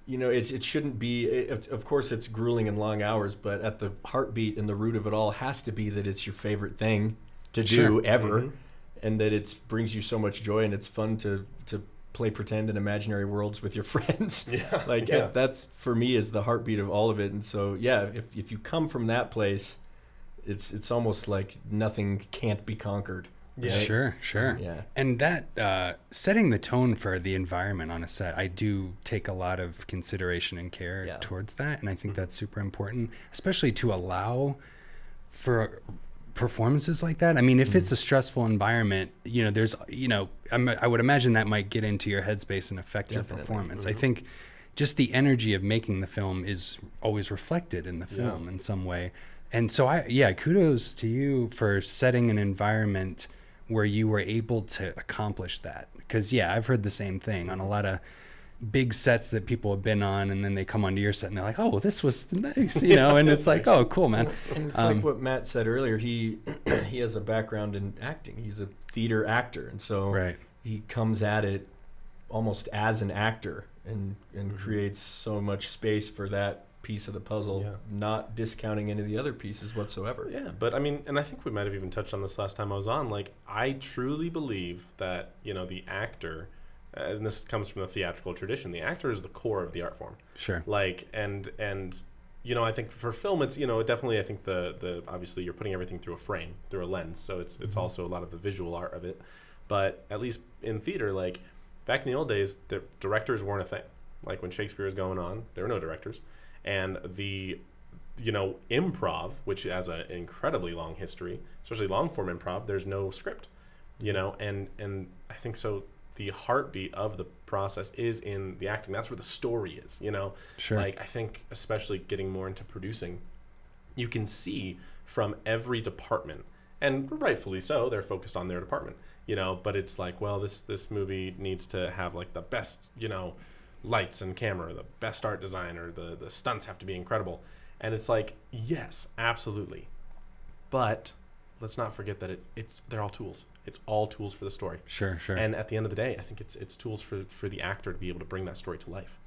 It shouldn't be. Of course, it's grueling and long hours, but at the heartbeat and the root of it all has to be that it's your favorite thing to do ever, mm-hmm. and that it brings you so much joy, and it's fun to play pretend in imaginary worlds with your friends. That's, for me, is the heartbeat of all of it. And so, if you come from that place, it's almost like nothing can't be conquered. Yeah. Right? Sure. Yeah. And that setting the tone for the environment on a set, I do take a lot of consideration and care towards that, and I think that's super important, especially to allow for performances like that. I mean, if it's a stressful environment, there's, I would imagine that might get into your headspace and affect your performance. I think just the energy of making the film is always reflected in the film in some way. And so kudos to you for setting an environment where you were able to accomplish that. Because I've heard the same thing on a lot of big sets that people have been on, and then they come onto your set and they're like, oh, this was nice, and it's like, oh, cool, man. And it's like what Matt said earlier, he has a background in acting. He's a theater actor, and so he comes at it almost as an actor and creates so much space for that piece of the puzzle, not discounting any of the other pieces whatsoever. Yeah, but I mean, and I think we might have even touched on this last time I was on, like, I truly believe that, the actor, and this comes from the theatrical tradition, the actor is the core of the art form. Sure. Like, and I think for film, it's, definitely, I think the obviously you're putting everything through a frame, through a lens, so it's also a lot of the visual art of it. But at least in theater, like, back in the old days, the directors weren't a thing. Like, when Shakespeare was going on, there were no directors. And the, improv, which has an incredibly long history, especially long form improv, there's no script, and I think so. the heartbeat of the process is in the acting. That's where the story is, you know? Sure. Like, I think especially getting more into producing, you can see from every department, and rightfully so, they're focused on their department, you know, but it's like, well, this movie needs to have like the best, you know, lights and camera, the best art designer, the stunts have to be incredible. And it's like, yes, absolutely. But let's not forget that they're all tools. It's all tools for the story. Sure. And at the end of the day, I think it's tools for the actor to be able to bring that story to life.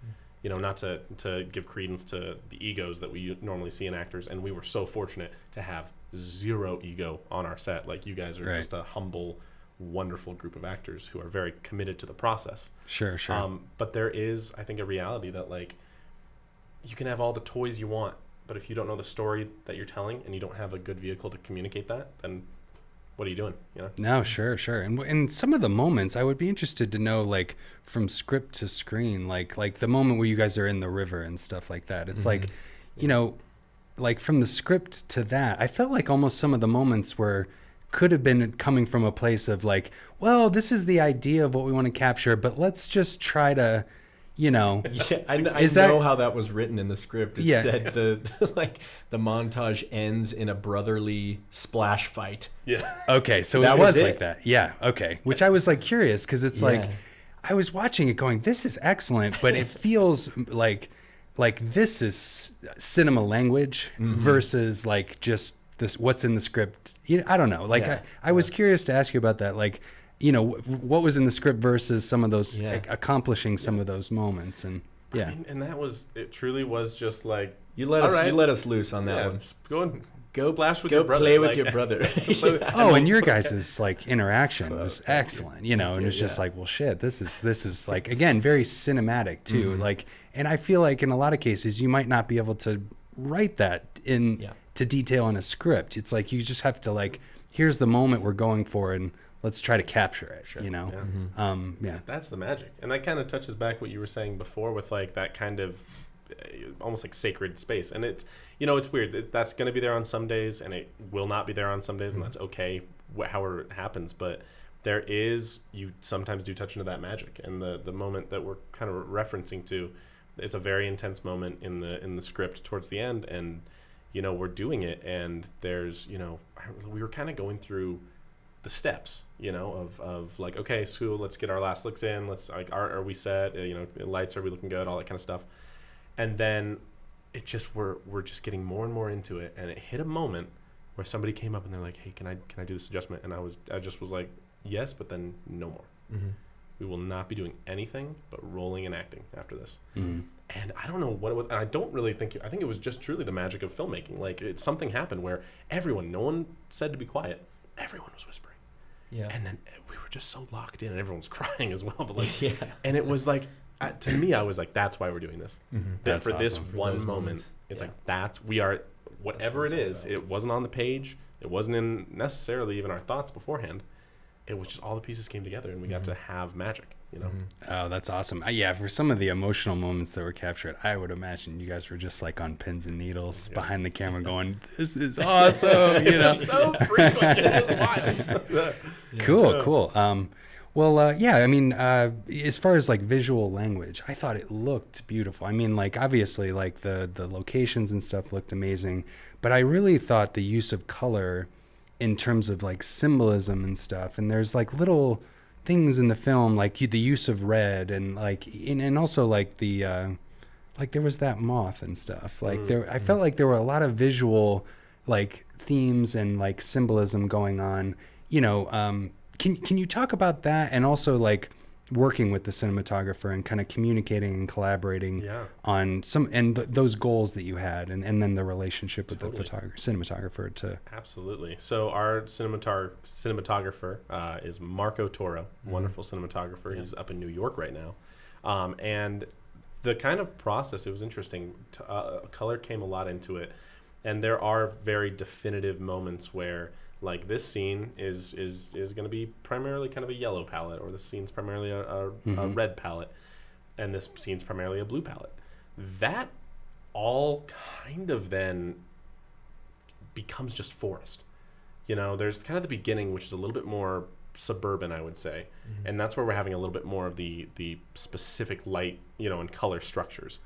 You know, not to give credence to the egos that we normally see in actors. And we were so fortunate to have zero ego on our set. Like, you guys are just a humble, wonderful group of actors who are very committed to the process. Sure. But there is, I think, a reality that, like, you can have all the toys you want, but if you don't know the story that you're telling and you don't have a good vehicle to communicate that, then what are you doing? You know? No, sure. And some of the moments, I would be interested to know, like, from script to screen, like the moment where you guys are in the river and stuff like that. It's like, you know, like from the script to that, I felt like almost some of the moments could have been coming from a place of like, well, this is the idea of what we want to capture, but let's just try to, you know. Yeah, I know how that was written in the script. It said the montage ends in a brotherly splash fight. Yeah. Okay, so That it was was like it. that. Yeah, okay. Which I was like curious because it's like, I was watching it going, this is excellent, but it feels like this is cinema language versus like just this what's in the script. You know, I don't know. Like I was curious to ask you about that. Like, you know, what was in the script versus some of those like, accomplishing some of those moments. And I mean, and it truly was just like, you let us loose on that one. Go splash with your brother. Play with your brother. Oh, and your guys' like interaction was excellent, you know, and it's just like, well, shit, this is like, again, very cinematic too. Like, and I feel like in a lot of cases you might not be able to write that to detail in a script. It's like, you just have to like, here's the moment we're going for and let's try to capture it, you know? Yeah. That's the magic. And that kind of touches back what you were saying before with like that kind of almost like sacred space. And it's, you know, it's weird. That's going to be there on some days and it will not be there on some days, and that's okay, however it happens. But you sometimes do touch into that magic. And the moment that we're kind of referencing to, it's a very intense moment in the script towards the end. And, you know, we're doing it and there's, you know, we were kind of going through the steps, you know, of like, okay, so let's get our last looks in. Let's like, are we set? You know, lights, are we looking good? All that kind of stuff. And then it just, we're just getting more and more into it. And it hit a moment where somebody came up and they're like, hey, can I do this adjustment? And I just was like, yes, but then no more. We will not be doing anything but rolling and acting after this. And I don't know what it was. And I don't really think, I think it was just truly the magic of filmmaking. Like, something happened where no one said to be quiet. Everyone was whispering. Yeah. And then we were just so locked in and everyone was crying as well. But like, and it was like, to me, I was like, that's why we're doing this. That for awesome. This for one moment, it's like, we are, whatever it is, it wasn't on the page. It wasn't in necessarily even our thoughts beforehand. It was just all the pieces came together and we got to have magic, you know? Oh, that's awesome. Yeah, for some of the emotional moments that were captured, I would imagine you guys were just like on pins and needles behind the camera going, this is awesome, you know? So frequent. It was wild. Cool. Yeah, I mean, as far as like visual language, I thought it looked beautiful. I mean, like, obviously, like the locations and stuff looked amazing, but I really thought the use of color in terms of like symbolism and stuff, and there's like little things in the film, like the use of red and like, and also like the, like there was that moth and stuff. Like I felt like there were a lot of visual like themes and like symbolism going on, you know. Can you talk about that, and also like working with the cinematographer and kind of communicating and collaborating on some those goals that you had, and then the relationship with the cinematographer to absolutely. So our cinematographer is Marco Toro, wonderful cinematographer. He's up in New York right now, and the kind of process, it was interesting. Color came a lot into it, and there are very definitive moments where, like, this scene is going to be primarily kind of a yellow palette, or this scene's primarily a red palette, and this scene's primarily a blue palette. That all kind of then becomes just forest. You know, there's kind of the beginning, which is a little bit more suburban, I would say. And that's where we're having a little bit more of the specific light, and color structures.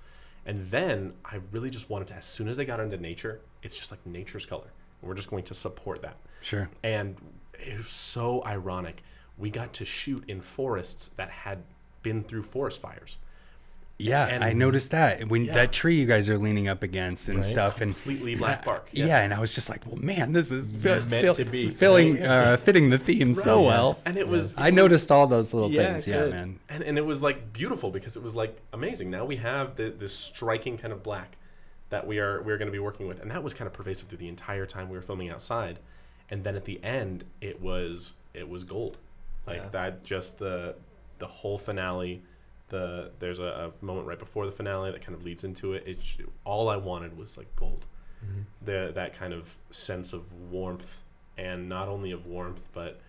And then I really just wanted to, as soon as they got into nature, it's just like nature's color. We're just going to support that. Sure. And it was so ironic. We got to shoot in forests that had been through forest fires. Yeah, And I noticed that when that tree you guys are leaning up against and stuff, and completely black bark. Yeah, and I was just like, well, man, this is meant to be. fitting the theme so well. And it was. I noticed all those little things. Yeah, good. man. And it was like beautiful because it was like amazing. Now we have this striking kind of black that we're going to be working with, and that was kind of pervasive through the entire time we were filming outside. And then at the end, it was gold, like that. Just the whole finale. There's a moment right before the finale that kind of leads into it. All I wanted was like gold, that kind of sense of warmth, and not only of warmth, but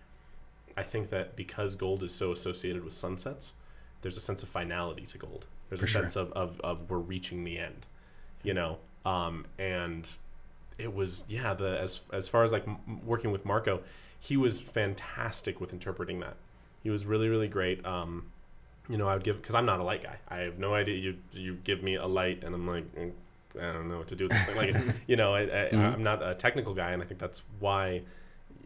I think that because gold is so associated with sunsets, there's a sense of finality to gold. There's a sense of we're reaching the end, and it was as far as like working with Marco, he was fantastic with interpreting that. He was really, really great. I would because I'm not a light guy. I have no idea. You give me a light, and I'm like, I don't know what to do with this thing. Like, I'm not a technical guy, and I think that's why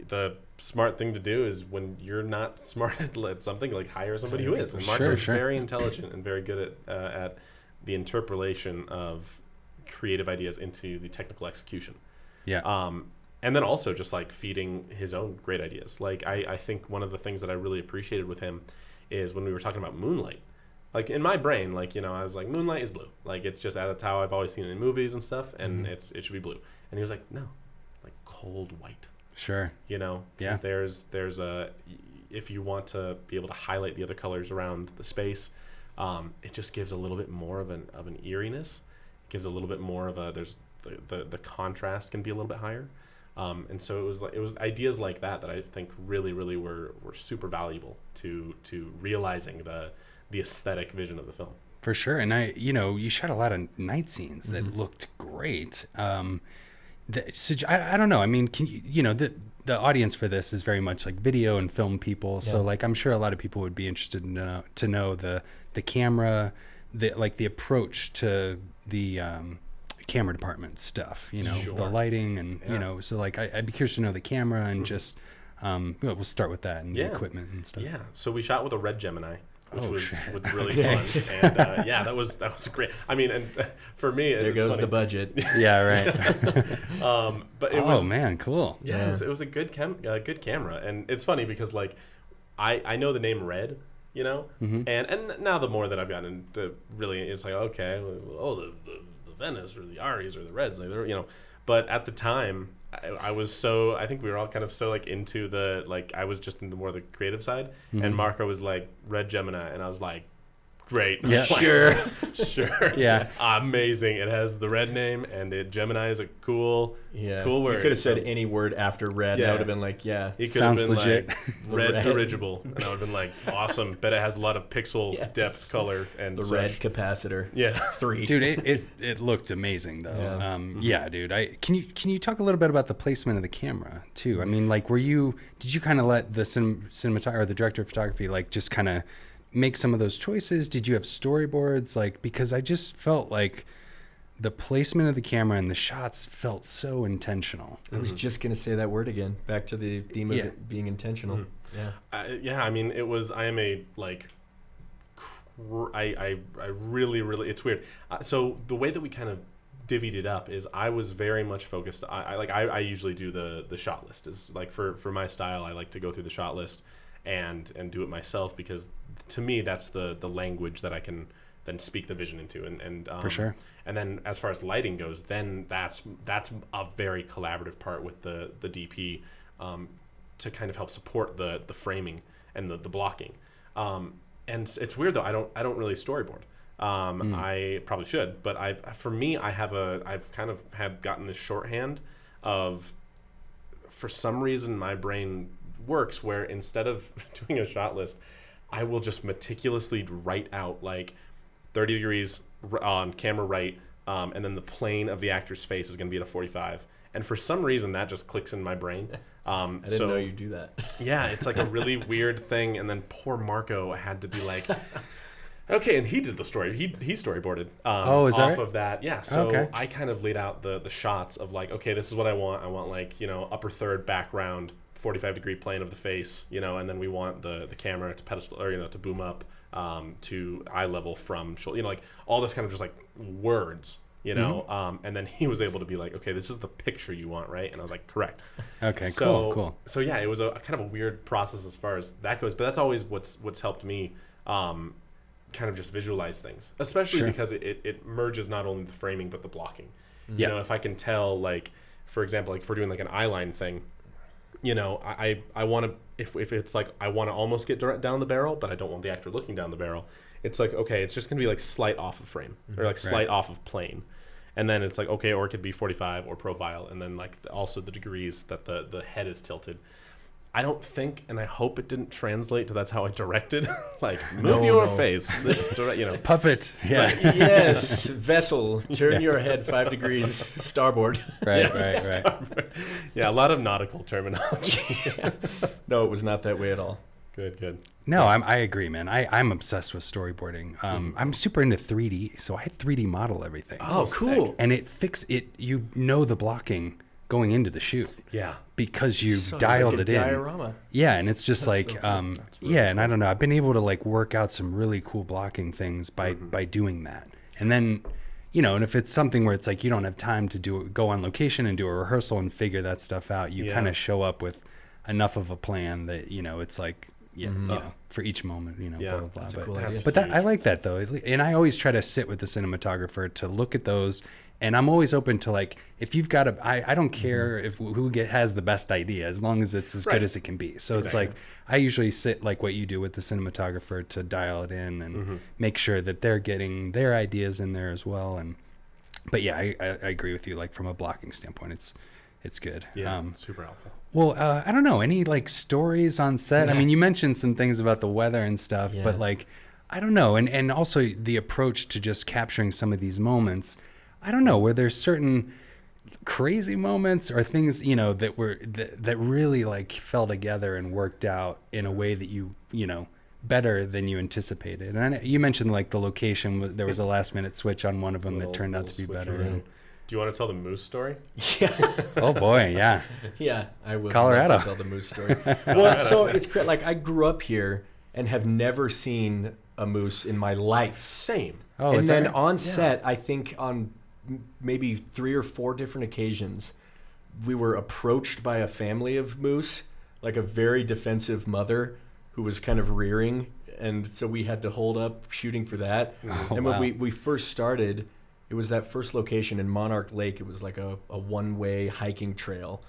the smart thing to do is when you're not smart at something, like hire somebody who is. And Marco's very intelligent and very good at the interpolation of creative ideas into the technical execution. Yeah. And then also just like feeding his own great ideas. Like I think one of the things that I really appreciated with him is when we were talking about moonlight. Like in my brain, like, I was like, moonlight is blue. Like it's just that's how I've always seen it in movies and stuff, and it should be blue. And he was like, no, like cold white. Sure. Because there's a, if you want to be able to highlight the other colors around the space, it just gives a little bit more of an eeriness. It gives a little bit more of there's the contrast can be a little bit higher. And so it was ideas like that I think really, really were super valuable to realizing the aesthetic vision of the film. For sure. And you shot a lot of night scenes that looked great. I don't know. I mean, can the audience for this is very much like video and film people. Yeah. So like, I'm sure a lot of people would be interested to know the camera, the approach to the, camera department stuff, the lighting and, so like, I'd be curious to know the camera and just, we'll start with that and the equipment and stuff. Yeah. So we shot with a red Gemini, which was really fun. And that was great. I mean, and for me, there goes funny. The budget. Yeah. Right. But it was, man, cool. Yeah. It was a good camera. And it's funny because like, I know the name Red, and now the more that I've gotten into really, it's like, okay, the Venice or the Aries or the Reds, like they're, but at the time I think we were all kind of so like into I was just into more the creative side, and Marco was like Red Gemini, and I was like, great. Yeah. Sure. Yeah. Amazing. It has the red name, and Gemini is a cool word. You could have said any word after red. Yeah. I would have been like, yeah. It could sounds have been legit. Like red dirigible, and I would have been like, awesome. Bet it has a lot of pixel depth, color, and the such. Red capacitor. Yeah. 3. Dude, it looked amazing though. Yeah. Dude. Can you talk a little bit about the placement of the camera too? I mean, like, did you kind of let the cinematographer or the director of photography like just kind of make some of those choices? Did you have storyboards? Like, because I just felt like the placement of the camera and the shots felt so intentional. I was just going to say that word again, back to the theme of it being intentional. Yeah. I mean, I am a like, I really, really, it's weird. So the way that we kind of divvied it up is I was very much focused. I usually do the shot list. Is like for my style, I like to go through the shot list and do it myself, because to me that's the language that I can then speak the vision into, and for sure. And then as far as lighting goes, then that's a very collaborative part with the DP to kind of help support the framing and the blocking. And it's weird though, I don't really storyboard. I probably should, but I've kind of had gotten this shorthand of, for some reason my brain works where instead of doing a shot list, I will just meticulously write out like 30 degrees on camera right, and then the plane of the actor's face is going to be at a 45. And for some reason that just clicks in my brain. I didn't know you do that. Yeah, it's like a really weird thing. And then poor Marco had to be like, okay, and he did the story. He storyboarded is that off right? of that. Yeah, so Okay. I kind of laid out the shots of like, okay, this is what I want. I want like, upper third background, 45-degree plane of the face, and then we want the camera to pedestal or to boom up to eye level from shoulder, like all this kind of just like words. And then he was able to be like, okay, this is the picture you want, right? And I was like, correct. Okay, So, cool. So yeah, it was a kind of a weird process as far as that goes, but that's always what's helped me kind of just visualize things, especially because it merges not only the framing but the blocking. Yeah. If I can tell, like, for example, like if we're doing like an eyeline thing, I want to, if it's like I want to almost get down the barrel, but I don't want the actor looking down the barrel. It's like, okay, it's just gonna be like slight off of frame or like slight off of plane. And then it's like, okay, or it could be 45 or profile. And then like also the degrees that the head is tilted. I don't think, and I hope it didn't translate to that's how I directed. Like, move your face. This, Puppet. Yeah. Yes, vessel, turn your head 5 degrees starboard. Right. Starboard. Yeah, a lot of nautical terminology. No, it was not that way at all. Good. No, I agree, man. I'm obsessed with storyboarding. I'm super into 3D, so I 3D model everything. Oh, cool. Sick. And the blocking going into the shoot. Yeah. Because you So it's dialed like it a in. diorama. Yeah, and it's just That's like, so cool. Really and I don't know. I've been able to like work out some really cool blocking things by doing that. And then, and if it's something where it's like you don't have time to go on location and do a rehearsal and figure that stuff out, you kind of show up with enough of a plan that it's like, for each moment, blah blah blah. That's a But, cool idea. but that I like that though, and I always try to sit with the cinematographer to look at those. And I'm always open to like, if you've got I don't care if who has the best idea, as long as it's as good as it can be. So it's like, I usually sit like what you do with the cinematographer to dial it in and make sure that they're getting their ideas in there as well. But yeah, I agree with you. Like from a blocking standpoint, it's good. Yeah, super helpful. Well, I don't know, any like stories on set? I mean, you mentioned some things about the weather and stuff, but like, I don't know. And also the approach to just capturing some of these moments. I don't know, were there certain crazy moments or things, that really like fell together and worked out in a way that you better than you anticipated? And you mentioned like the location, there was a last minute switch on one of them that turned out to be better. Do you want to tell the moose story? Yeah. Oh boy, yeah. Yeah, I would Colorado. love to tell the moose story. Well, so it's like I grew up here and have never seen a moose in my life. Same. Oh, And is that then right? on set, I think on maybe 3 or 4 different occasions, we were approached by a family of moose, like a very defensive mother who was kind of rearing. And so we had to hold up shooting for that. Oh, and wow. when we first started, it was that first location in Monarch Lake. It was like a one-way hiking trail.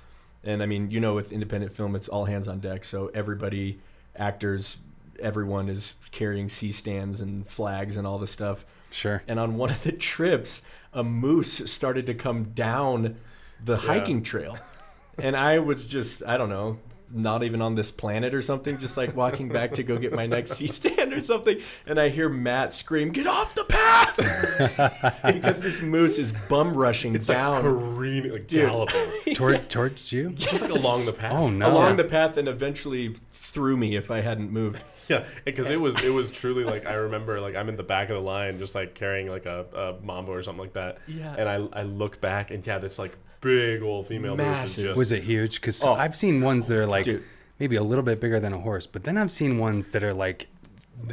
And I mean, with independent film, it's all hands on deck. So everybody, actors, everyone is carrying C-stands and flags and all this stuff. Sure. And on one of the trips, a moose started to come down the hiking trail. And I was just, I don't know, not even on this planet or something, just like walking back to go get my next C-stand or something. And I hear Matt scream, "Get off the path!" Because this moose is bum rushing down. Like careening, like Dude. galloping. Towards you? Just like along the path. Oh no. Along the path and eventually through me if I hadn't moved. Yeah, because it was truly like, I remember like I'm in the back of the line just like carrying like a mambo or something like that. Yeah. And I look back and this like big old female moose is Massive. just Was it huge? Because Oh. I've seen ones that are like Dude. maybe a little bit bigger than a horse, but then I've seen ones that are like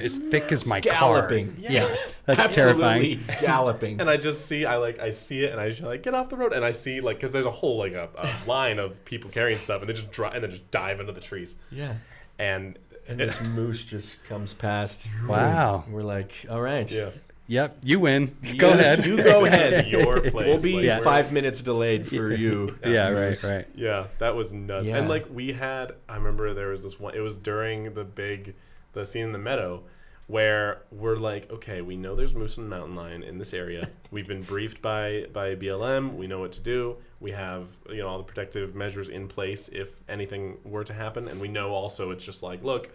as thick as my Galloping. car. Yeah, that's Absolutely terrifying. galloping. And I just see, I see it, and I just like, get off the road. And I see like, because there's a whole like a line of people carrying stuff, and they just dive into the trees. Yeah. And This moose just comes past. Wow. We're like, all right. yeah, Yep, you win. Go ahead. You go it's ahead. your place. We'll be like, 5 minutes delayed for you. Yeah, moose. right. Yeah, that was nuts. Yeah. And like I remember there was this one. It was during the scene in the meadow, where we're like, okay, we know there's moose and mountain lion in this area. We've been briefed by BLM. We know what to do. We have all the protective measures in place if anything were to happen, and we know also it's just like, look,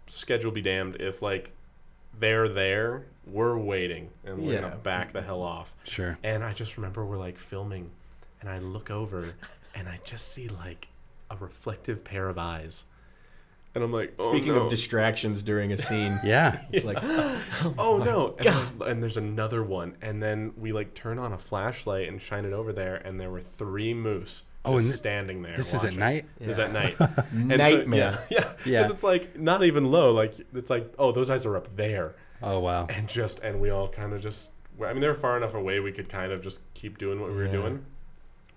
schedule be damned if like they're there, we're waiting, and we're gonna back the hell off. Sure. And I just remember we're like filming, and I look over, and I just see like a reflective pair of eyes. And I'm like, oh, Speaking no. of distractions during a scene, Yeah. it's like, Oh no! And there's another one, and then we like turn on a flashlight and shine it over there, and there were 3 moose just standing there. This is at watching. night? This is at night. And Nightmare. Yeah, Yeah. because it's like not even low. Like it's like, oh, those eyes are up there, Oh, wow. and we all kind of just. I mean, they were far enough away we could kind of just keep doing what we were doing.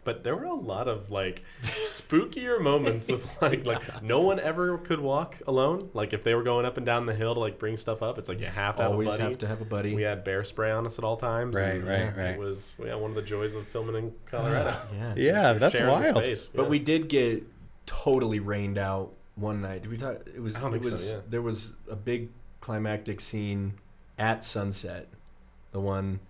But there were a lot of like spookier moments of like no one ever could walk alone. Like if they were going up and down the hill to like bring stuff up, it's like you have to always have a buddy. have to have a buddy. We had bear spray on us at all times. Right, and, right. It was one of the joys of filming in Colorado. Yeah, that's Sharing the wild. space. But Yeah. we did get totally rained out one night. Did we talk? It was. I don't it think was. so, yeah. There was a big climactic scene at sunset. The one.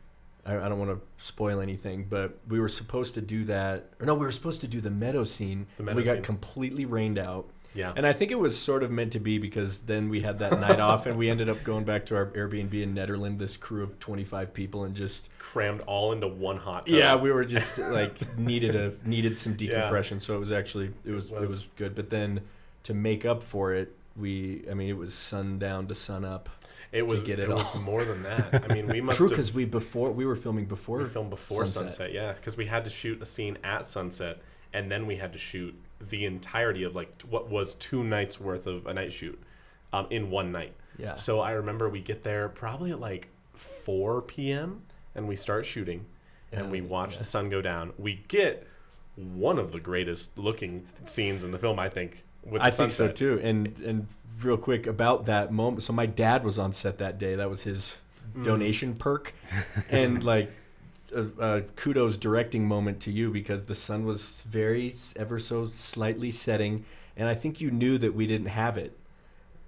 I don't want to spoil anything, but we were supposed to do that. Or no, we were supposed to do the meadow scene. The meadow we got scene. completely rained out. Yeah. And I think it was sort of meant to be because then we had that night off and we ended up going back to our Airbnb in Nederland, this crew of 25 people, and just Crammed all into one hot tub. yeah, we were just like needed some decompression. So it was actually it was good. But then to make up for it, it was sundown to sun up. It was get it was all. more than that. I mean, we must True, have because we were filming before. we filmed before sunset. Yeah, because we had to shoot a scene at sunset, and then we had to shoot the entirety of like what was 2 nights worth of a night shoot, in one night. Yeah. So I remember we get there probably at like 4 p.m. and we start shooting, and we watch the sun go down. We get one of the greatest looking scenes in the film, I think. With the I think so sunset. too. And real quick about that moment. So my dad was on set that day. That was his donation perk, and like kudos directing moment to you because the sun was ever so slightly setting, and I think you knew that we didn't have it.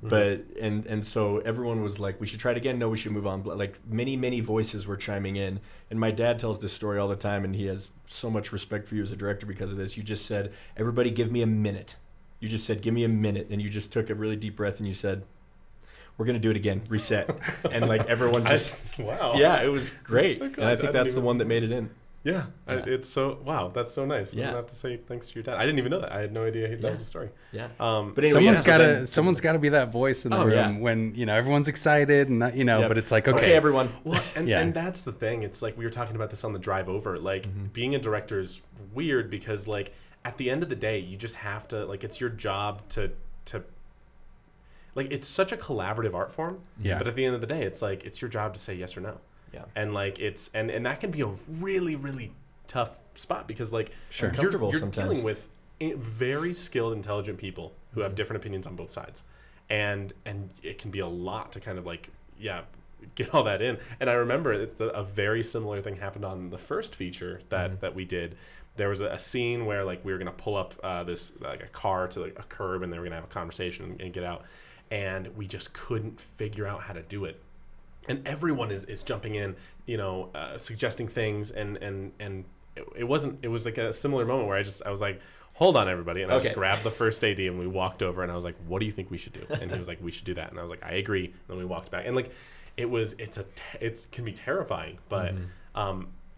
But and so everyone was like, we should try it again. No, we should move on. Like many voices were chiming in, and my dad tells this story all the time, and he has so much respect for you as a director because of this. You just said, everybody, give me a minute. You just said, give me a minute, and you just took a really deep breath, and you said, we're gonna do it again, reset, and like everyone just wow. yeah, it was great, That's so and I good. think I that's didn't the even- one that made it in. Yeah, Yeah. it's so wow. That's so nice. Yeah. I'm gonna have to say thanks to your dad. I didn't even know that. I had no idea that Yeah. was a story. Yeah. But anyway, Someone's got to be that voice in the Oh, room yeah. when everyone's excited and not, Yep. but it's like okay, everyone. Well, and, Yeah. and that's the thing. It's like we were talking about this on the drive over. Like being a director is weird because like at the end of the day, you just have to like it's your job to like it's such a collaborative art form. Yeah. But at the end of the day, it's like it's your job to say yes or no. Yeah. And like it's and that can be a really really tough spot because like Sure. Uncomfortable you're sometimes. dealing with very skilled, intelligent people who have different opinions on both sides, and it can be a lot to kind of like get all that in. And I remember a very similar thing happened on the first feature that we did. There was a scene where like we were gonna pull up this like a car to like a curb, and they were gonna have a conversation and get out, and we just couldn't figure out how to do it. And everyone is jumping in, suggesting things, and it was like a similar moment where I was like, hold on everybody, and I Okay. just grabbed the first AD and we walked over, and I was like, what do you think we should do? And he was like, we should do that, and I was like, I agree. And then we walked back, and like it can be terrifying, but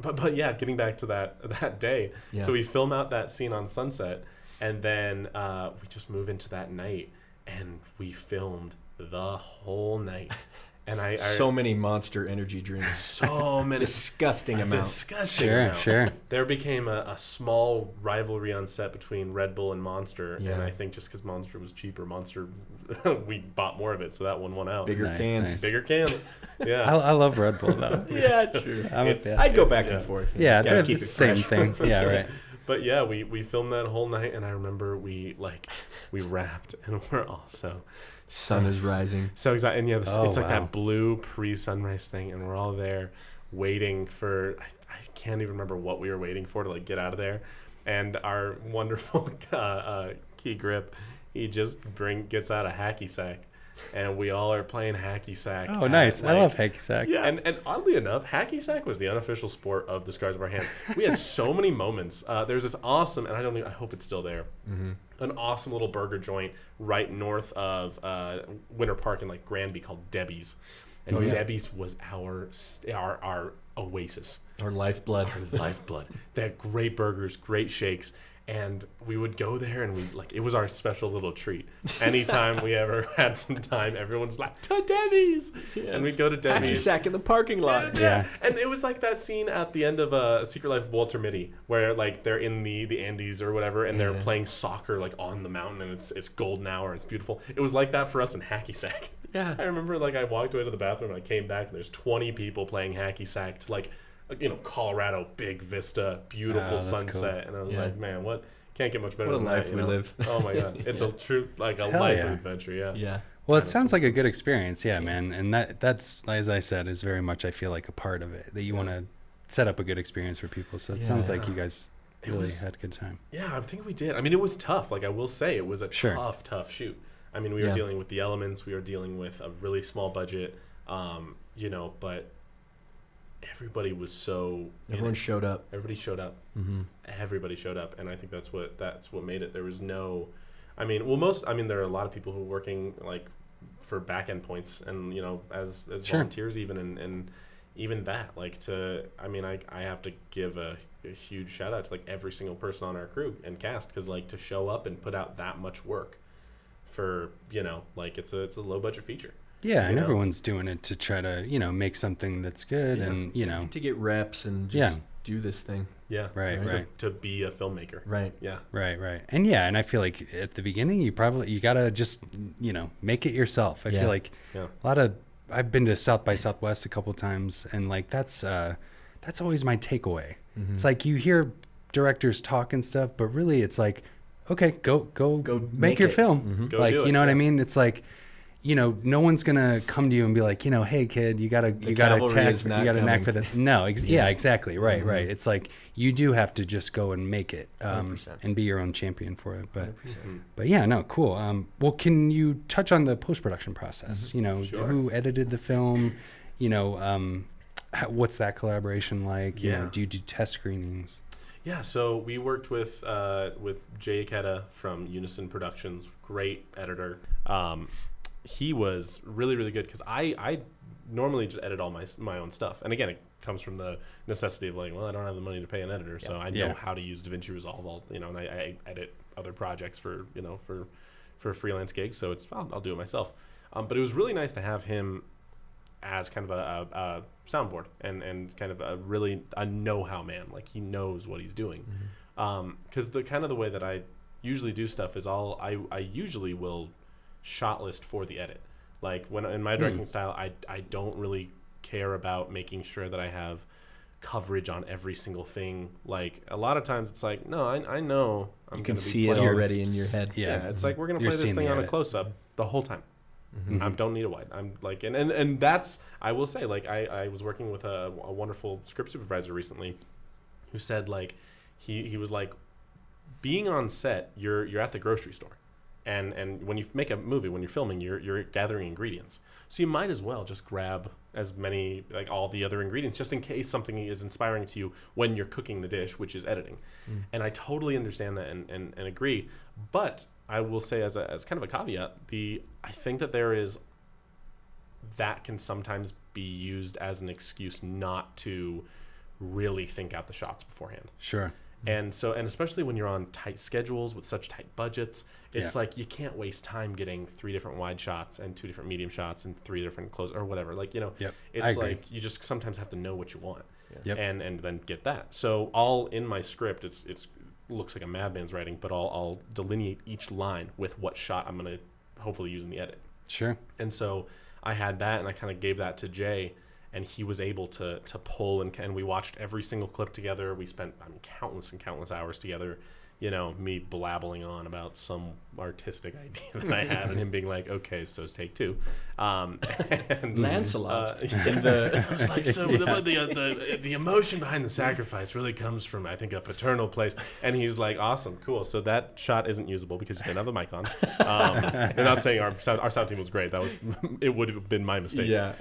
but yeah, getting back to that day. Yeah. So we film out that scene on sunset, and then we just move into that night, and we filmed the whole night. And I So many Monster energy drinks. so many Disgusting amount. disgusting Sure, amount. sure. There became a small rivalry on set between Red Bull and Monster, Yeah. and I think just because Monster was cheaper, Monster we bought more of it, so that one won out. Bigger Nice, cans. nice. Bigger cans. Yeah. I love Red Bull though. Yeah, true. I'm a It's- fan. I'd go back Yeah. and forth. Yeah, Gotta they're keep the it same fresh. thing. Yeah, right. But yeah, we filmed that whole night, and I remember we wrapped, and we're also Sun is rising. so excited. And yeah, Oh, it's like wow. that blue pre-sunrise thing, and we're all there waiting for. I can't even remember what we were waiting for to like get out of there. And our wonderful key grip, he just gets out a hacky sack, and we all are playing hacky sack. Oh, at, nice. I like- love hacky sack. Yeah, and oddly enough, hacky sack was the unofficial sport of the Scars of Our Hands. We had so many moments. There's this awesome, and I hope it's still there. An awesome little burger joint right north of Winter Park in like Granby called Debbie's, and Debbie's was our oasis, Or lifeblood. our lifeblood. They had great burgers, great shakes, And we would go there, and it was our special little treat. Anytime we ever had some time, everyone's like, to Debbie's! Yes. And we'd go to Debbie's. Hacky sack in the parking lot. Yeah. And it was like that scene at the end of A Secret Life of Walter Mitty, where like they're in the Andes or whatever, and they're playing soccer like on the mountain, and it's golden hour, and it's beautiful. It was like that for us in hacky sack. Yeah. I remember like I walked away to the bathroom, and I came back, and there's 20 people playing hacky sack to like, Colorado, big vista, beautiful sunset. Cool. And I was like, man, can't get much better what than a life that. we live. Oh my God. It's a true, like a life of adventure. Yeah. Yeah. Well, it sounds like a good experience. Yeah, man. And that's, as I said, is very much, I feel like, a part of it, that you want to set up a good experience for people. So it sounds like you guys really had a good time. Yeah, I think we did. I mean, it was tough. Like I will say, it was a tough shoot. I mean, we were dealing with the elements. We were dealing with a really small budget, but everybody was so... Everyone showed up. Everybody showed up. Mm-hmm. Everybody showed up. And I think that's what made it. There was no... there are a lot of people who were working like for back end points and, as volunteers even. And even that, I have to give a huge shout out to like every single person on our crew and cast. Cause like to show up and put out that much work for, it's a low budget feature. Yeah, and everyone's doing it to try to, make something that's good and, to get reps and just do this thing. Yeah. Right. To be a filmmaker. Right. Yeah. Right. And I feel like at the beginning, you got to just, make it yourself. I feel like I've been to South by Southwest a couple of times, and like that's always my takeaway. Mm-hmm. It's like you hear directors talk and stuff, but really it's like, okay, go make your film. Mm-hmm. Go like, do it. You know what I mean? It's like, no one's gonna come to you and be like, hey kid, you got a knack for that. No, exactly. Right. Mm-hmm. Right. It's like you do have to just go and make it, and be your own champion for it. But yeah, no, cool. Well, can you touch on the post-production process? Mm-hmm. Sure. Who edited the film? What's that collaboration like? Yeah. Do you do test screenings? Yeah, so we worked with Jay Ikeda from Unison Productions, great editor. He was really, really good because I normally just edit all my own stuff. And again, it comes from the necessity of like, well, I don't have the money to pay an editor, so I know how to use DaVinci Resolve. And I edit other projects for freelance gigs, so I'll do it myself. But it was really nice to have him as kind of a soundboard and kind of a know-how man. Like he knows what he's doing. Because the way that I usually do stuff is I usually will shot list for the edit. Like when in my directing style, I don't really care about making sure that I have coverage on every single thing. Like a lot of times it's like, no, I know I'm you can gonna be see it already in your head. Yeah, it's like we're gonna play this thing on a close up the whole time. I don't need a wide. I'm like, and that's, I will say, like I was working with a wonderful script supervisor recently who said like he was like, being on set, you're at the grocery store. And when you make a movie, when you're filming, you're gathering ingredients. So you might as well just grab as many, like all the other ingredients, just in case something is inspiring to you when you're cooking the dish, which is editing. And I totally understand that and agree. But I will say as kind of a caveat, I think that that can sometimes be used as an excuse not to really think out the shots beforehand. Sure. And especially when you're on tight schedules with such tight budgets, it's like you can't waste time getting 3 different wide shots and 2 different medium shots and 3 different close or whatever. Like, it's like you just sometimes have to know what you want and then get that. So all in my script, it's looks like a madman's writing, but I'll delineate each line with what shot I'm going to hopefully use in the edit. Sure. And so I had that, and I kind of gave that to Jay, and he was able to pull, and we watched every single clip together. We spent countless and countless hours together, me blabbling on about some artistic idea that I had, and him being like, okay, so it's take 2. And Lancelot. I was like, so the emotion behind the sacrifice really comes from, I think, a paternal place. And he's like, awesome, cool. So that shot isn't usable because you didn't have the mic on. I'm not saying our sound team was great. It would have been my mistake. Yeah.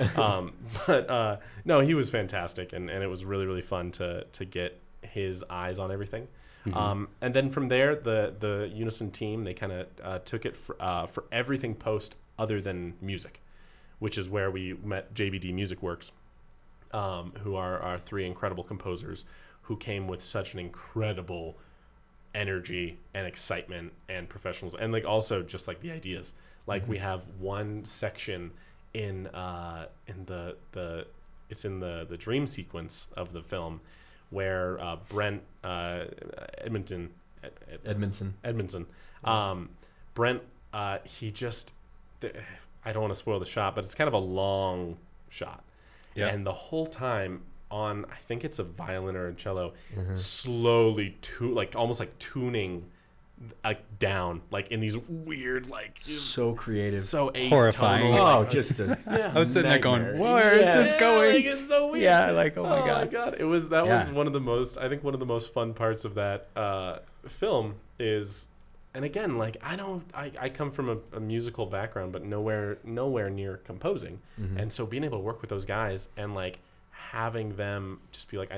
But no, he was fantastic, and it was really, really fun to get his eyes on everything. And then from there, the Unison team, they kind of took it for everything post other than music, which is where we met JBD Music Works, who are 3 incredible composers who came with such an incredible energy and excitement and professionals, and like also just like the ideas. Like we have one section in the dream sequence of the film where Brent Edmondson, Brent, he just, I don't want to spoil the shot, but it's kind of a long shot. Yeah. And the whole time on, I think it's a violin or a cello, slowly almost like tuning down, like in these weird, like so creative, so horrifying. Oh, just a I was sitting there going, where is this going? Like, it's so weird. Yeah, like oh my god. It was was one of the most, I think one of the most fun parts of that film is, and again, like I come from a musical background, but nowhere near composing, and so being able to work with those guys and like having them just be like,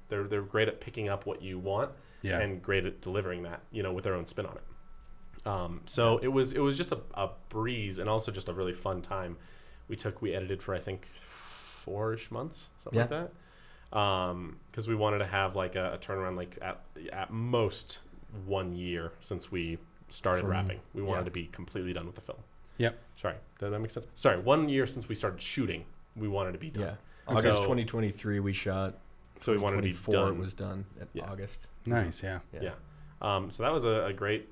they're great at picking up what you want. Yeah. And great at delivering that, with their own spin on it. So it was just a breeze, and also just a really fun time. We edited for I think 4-ish months, something like that, because we wanted to have like a turnaround, like at most 1 year since we started wrapping. We wanted to be completely done with the film. Yep. Sorry, does that make sense? Sorry, 1 year since we started shooting, we wanted to be done. Yeah. August 2023 we shot. So we wanted to be done. It was done in August. Nice, yeah. So that was a great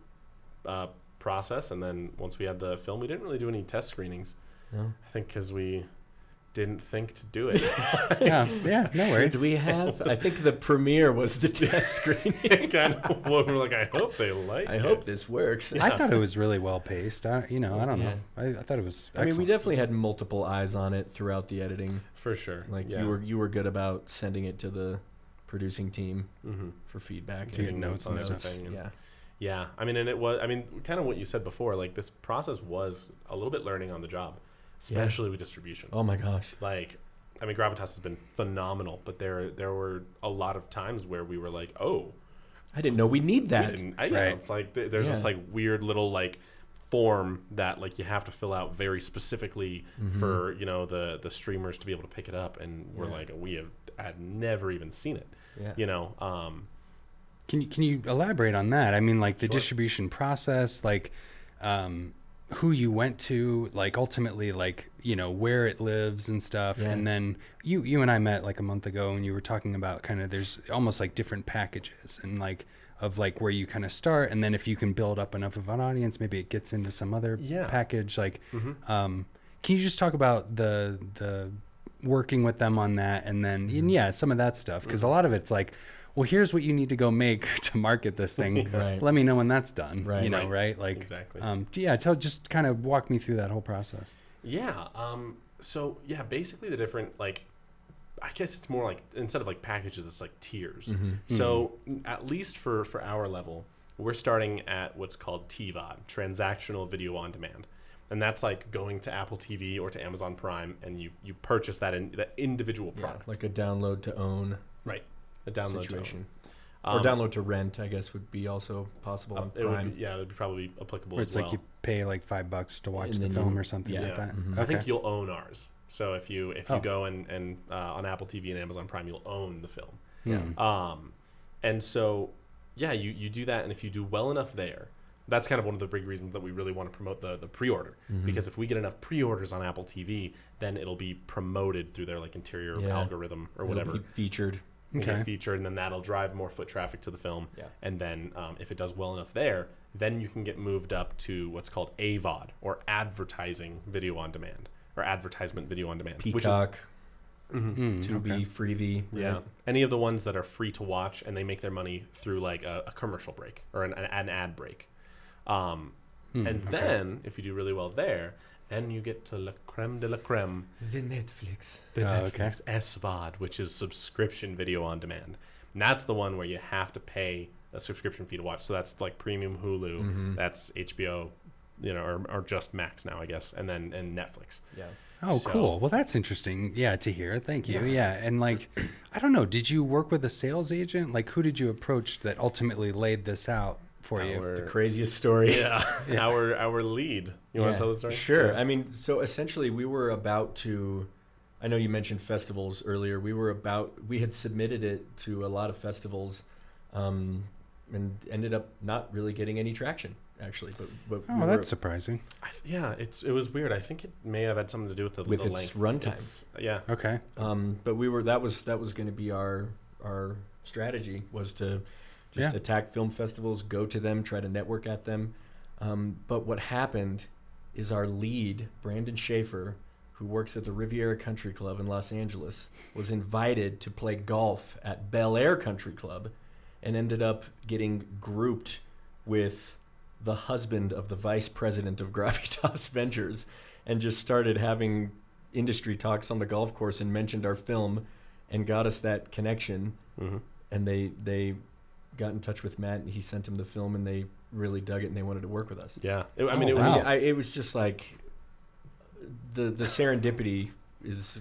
process. And then once we had the film, we didn't really do any test screenings. No. I think because we didn't think to do it. Yeah, no worries. Did we have? I think the premiere was the test screening. Kind of. Well, we're like, I hope they like it. I hope this works. I thought it was really well paced. I don't know. I thought it was excellent. I mean, we definitely had multiple eyes on it throughout the editing. For sure. Like you were good about sending it to the producing team for feedback. Taking notes and stuff. Yeah. I mean, and it was, kind of what you said before, like this process was a little bit learning on the job, especially with distribution. Oh my gosh. Like, Gravitas has been phenomenal, but there were a lot of times where we were like, oh, I didn't know we need that. Right. It's like there's this like weird little like form that like you have to fill out very specifically for the streamers to be able to pick it up, and we're like, we had never even seen it. Can you elaborate on that? I mean, like the distribution process, like who you went to, like ultimately, like where it lives and stuff. And then you and I met like a month ago, and you were talking about kind of there's almost like different packages and like of like where you kind of start, and then if you can build up enough of an audience, maybe it gets into some other package. Like, can you just talk about the working with them on that, and then and some of that stuff, because a lot of it's like, well, here's what you need to go make to market this thing. Let me know when that's done. Right? Like exactly. Just kind of walk me through that whole process. Yeah. So basically the different like, I guess it's more like instead of like packages, it's like tiers. So at least for our level, we're starting at what's called TVOD, transactional video on demand. And that's like going to Apple TV or to Amazon Prime, and you purchase that individual product. Like a download to own. Right. A download situation. Or download to rent, I guess, would be also possible on Prime. It would be probably applicable as well. It's like you pay like $5 to watch the film or something like that. I think you'll own ours. So if you go and on Apple TV and Amazon Prime, you'll own the film. And so you do that, and if you do well enough there, that's kind of one of the big reasons that we really want to promote the pre-order, because if we get enough pre-orders on Apple TV, then it'll be promoted through their like interior algorithm or whatever. It'll be featured. Featured, and then that'll drive more foot traffic to the film. And then if it does well enough there, then you can get moved up to what's called AVOD, or advertising video on demand, or advertisement video on demand. Peacock, Tubi, Freevee. Yeah. Any of the ones that are free to watch, and they make their money through like a commercial break or an ad break. And then if you do really well there, then you get to la creme de la creme. The Netflix. The Netflix SVOD, which is subscription video on demand. And that's the one where you have to pay a subscription fee to watch. So that's like premium Hulu, that's HBO, or just Max now, I guess, and Netflix. Yeah. Oh, cool. Well, that's interesting. Yeah, to hear. Thank you. Yeah. And like, I don't know, did you work with a sales agent? Like, who did you approach that ultimately laid this out for you? The craziest story. Yeah. Our lead. You want to tell the story? Sure. I mean, so essentially we were about to, I know you mentioned festivals earlier. We had submitted it to a lot of festivals, and ended up not really getting any traction, actually. But Oh, that's surprising. Yeah, it was weird. I think it may have had something to do with the with the its length. runtime. Yeah. Okay. But that was going to be our strategy, was to just attack film festivals, go to them, try to network at them. But what happened is our lead, Brandon Schaefer, who works at the Riviera Country Club in Los Angeles, was invited to play golf at Bel Air Country Club and ended up getting grouped with the husband of the vice president of Gravitas Ventures, and just started having industry talks on the golf course and mentioned our film and got us that connection. Mm-hmm. And they got in touch with Matt, and he sent him the film, and they really dug it, and they wanted to work with us. Yeah. It was just like the serendipity is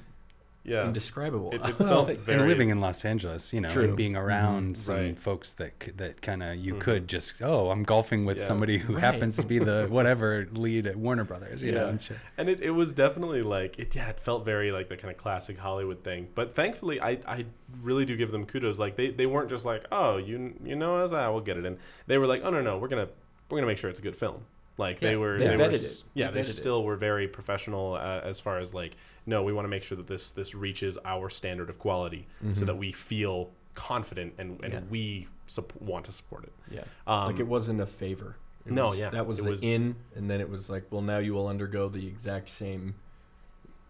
indescribable. It felt And very living in Los Angeles, you know, True. and being around some Right. folks that kind of you could just, I'm golfing with Yeah. somebody who Right. happens to be the whatever lead at Warner Brothers, you know, and shit. And it was definitely like it felt very like the kind of classic Hollywood thing. But thankfully, I really do give them kudos. Like they weren't just like, oh, you know us, we'll get it in. They were like, oh no, we're gonna make sure it's a good film. Like Yeah, they were vetted it. Yeah, They they vetted it. still were very professional as far as like, no, we want to make sure that this reaches our standard of quality, so that we feel confident and we want to support it. Yeah. Um, Like it wasn't a favor. That was It the was- in, and then it was like, well, now you will undergo the exact same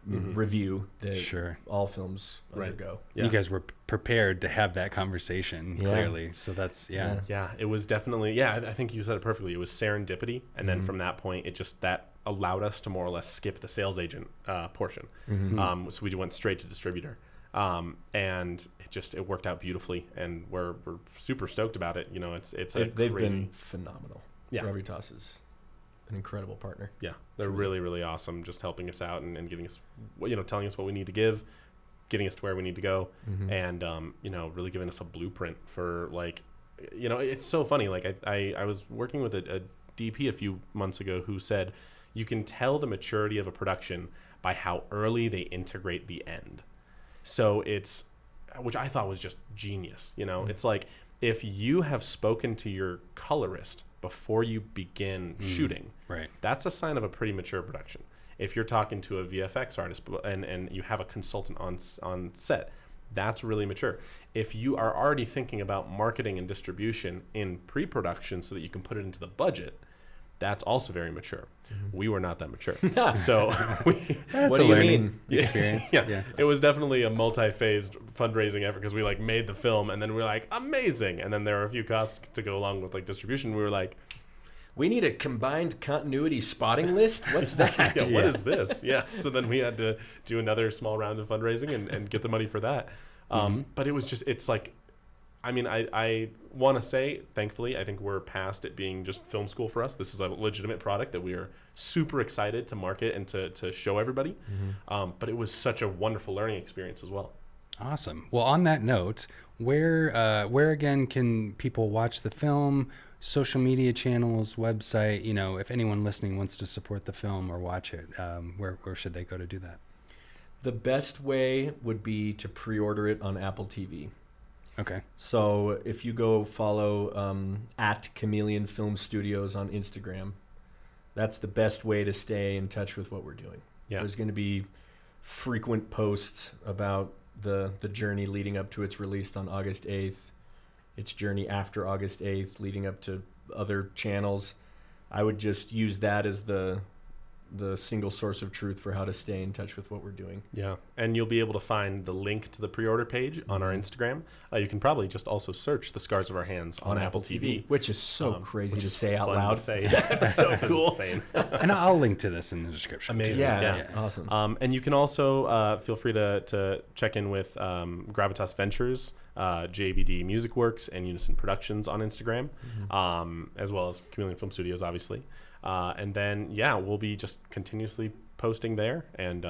review that Sure. all films Right. undergo. Yeah. You guys were prepared to have that conversation, Yeah. clearly. So that's, Yeah, it was definitely, I think you said it perfectly. It was serendipity. And then from that point, that allowed us to more or less skip the sales agent portion. So we went straight to distributor. And it worked out beautifully. And we're super stoked about it. You know, they've They've been phenomenal. Yeah. Gravitas is an incredible partner. Yeah, they're Truly. really, really awesome, just helping us out and getting us, telling us what we need to give, getting us to where we need to go, and, really giving us a blueprint for, like, it's so funny. Like, I was working with a DP a few months ago who said, you can tell the maturity of a production by how early they integrate the end. So which I thought was just genius. It's like, if you have spoken to your colorist before you begin shooting, right. that's a sign of a pretty mature production. If you're talking to a VFX artist and you have a consultant on set, that's really mature. If you are already thinking about marketing and distribution in pre-production so that you can put it into the budget, that's also very mature. We were not that mature. So That's What a do you learning mean? experience. yeah, it was definitely a multi-phased fundraising effort because we like made the film and then we were like, amazing. And then there were a few costs to go along with like distribution. We were like, We need a combined continuity spotting list? What's that? yeah, what is this? Yeah. So then we had to do another small round of fundraising and get the money for that. But it was it's like, I want to say, thankfully, I think we're past it being just film school for us. This is a legitimate product that we are super excited to market and to show everybody. But it was such a wonderful learning experience as well. Awesome. Well, on that note, where again can people watch the film? Social media channels, website. If anyone listening wants to support the film or watch it, where should they go to do that? The best way would be to pre-order it on Apple TV. Okay. So if you go follow at Chameleon Film Studios on Instagram, that's the best way to stay in touch with what we're doing. Yeah. There's going to be frequent posts about the journey leading up to its release on August 8th, its journey after August 8th, leading up to other channels. I would just use that as the single source of truth for how to stay in touch with what we're doing. Yeah, and you'll be able to find the link to the pre-order page on our Instagram. You can probably just also search The Scars of Our Hands on Apple TV. Which is so crazy which to is say out fun loud. to say. It's so cool. Insane. And I'll link to this in the description. Amazing. too. Yeah, awesome. And you can also feel free to check in with Gravitas Ventures, JBD Music Works, and Unison Productions on Instagram, as well as Chameleon Film Studios, obviously. And then, we'll be just continuously posting there and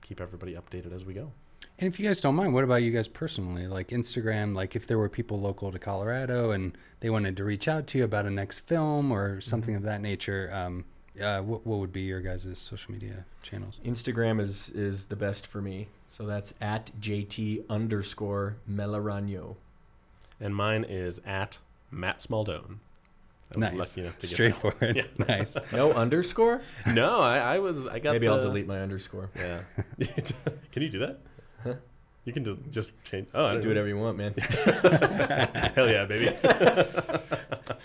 keep everybody updated as we go. And if you guys don't mind, what about you guys personally? Like Instagram, like if there were people local to Colorado and they wanted to reach out to you about a next film or something of that nature, what would be your guys' social media channels? Instagram is the best for me. So that's at JT_Melaragno. And mine is at Matt Smaldone. I was Nice. lucky enough to get Straightforward. Yeah. Nice. No underscore? No, I got. Maybe I'll delete my underscore. Yeah. Can you do that? You can just change. Oh, I Do don't know. whatever you want, man. Hell yeah, baby.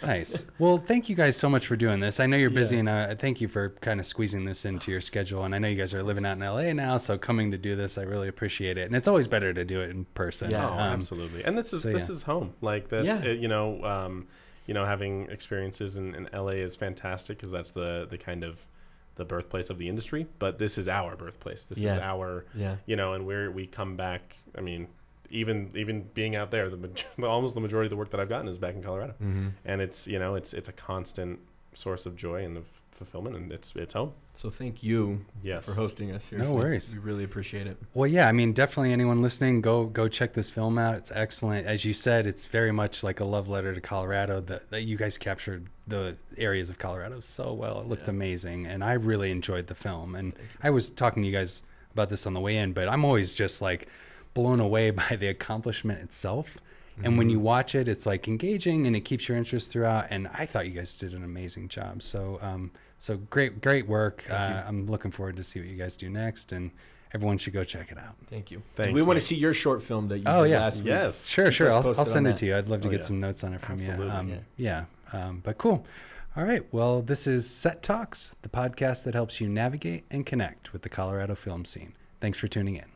Nice. Well, thank you guys so much for doing this. I know you're busy, Yeah. and thank you for kind of squeezing this into your schedule. And I know you guys are living out in LA now, so coming to do this, I really appreciate it. And it's always better to do it in person. Yeah. Oh, absolutely. And this is home. Like that's having experiences in LA is fantastic because that's the kind of the birthplace of the industry. But this is our birthplace. This is our and we come back. I mean, even being out there, almost the majority of the work that I've gotten is back in Colorado, and it's a constant source of joy and of fulfillment, and it's home. So thank you Yes. for hosting us here. No worries. We really appreciate it. Well, yeah, I mean, definitely anyone listening, go check this film out. It's excellent. As you said, it's very much like a love letter to Colorado. That you guys captured the areas of Colorado so well. It looked amazing, and I really enjoyed the film. And I was talking to you guys about this on the way in, but I'm always just like blown away by the accomplishment itself. And when you watch it, it's like engaging and it keeps your interest throughout. And I thought you guys did an amazing job. So, so great work. I'm looking forward to see what you guys do next, and everyone should go check it out. Thank you. Thanks, we want to Nick. see your short film that you did last week. Yes. Sure. Just I'll posted send on it to that. you. I'd love to get yeah. some notes on it from Absolutely. you. But cool. All right. Well, this is Set Talks, the podcast that helps you navigate and connect with the Colorado film scene. Thanks for tuning in.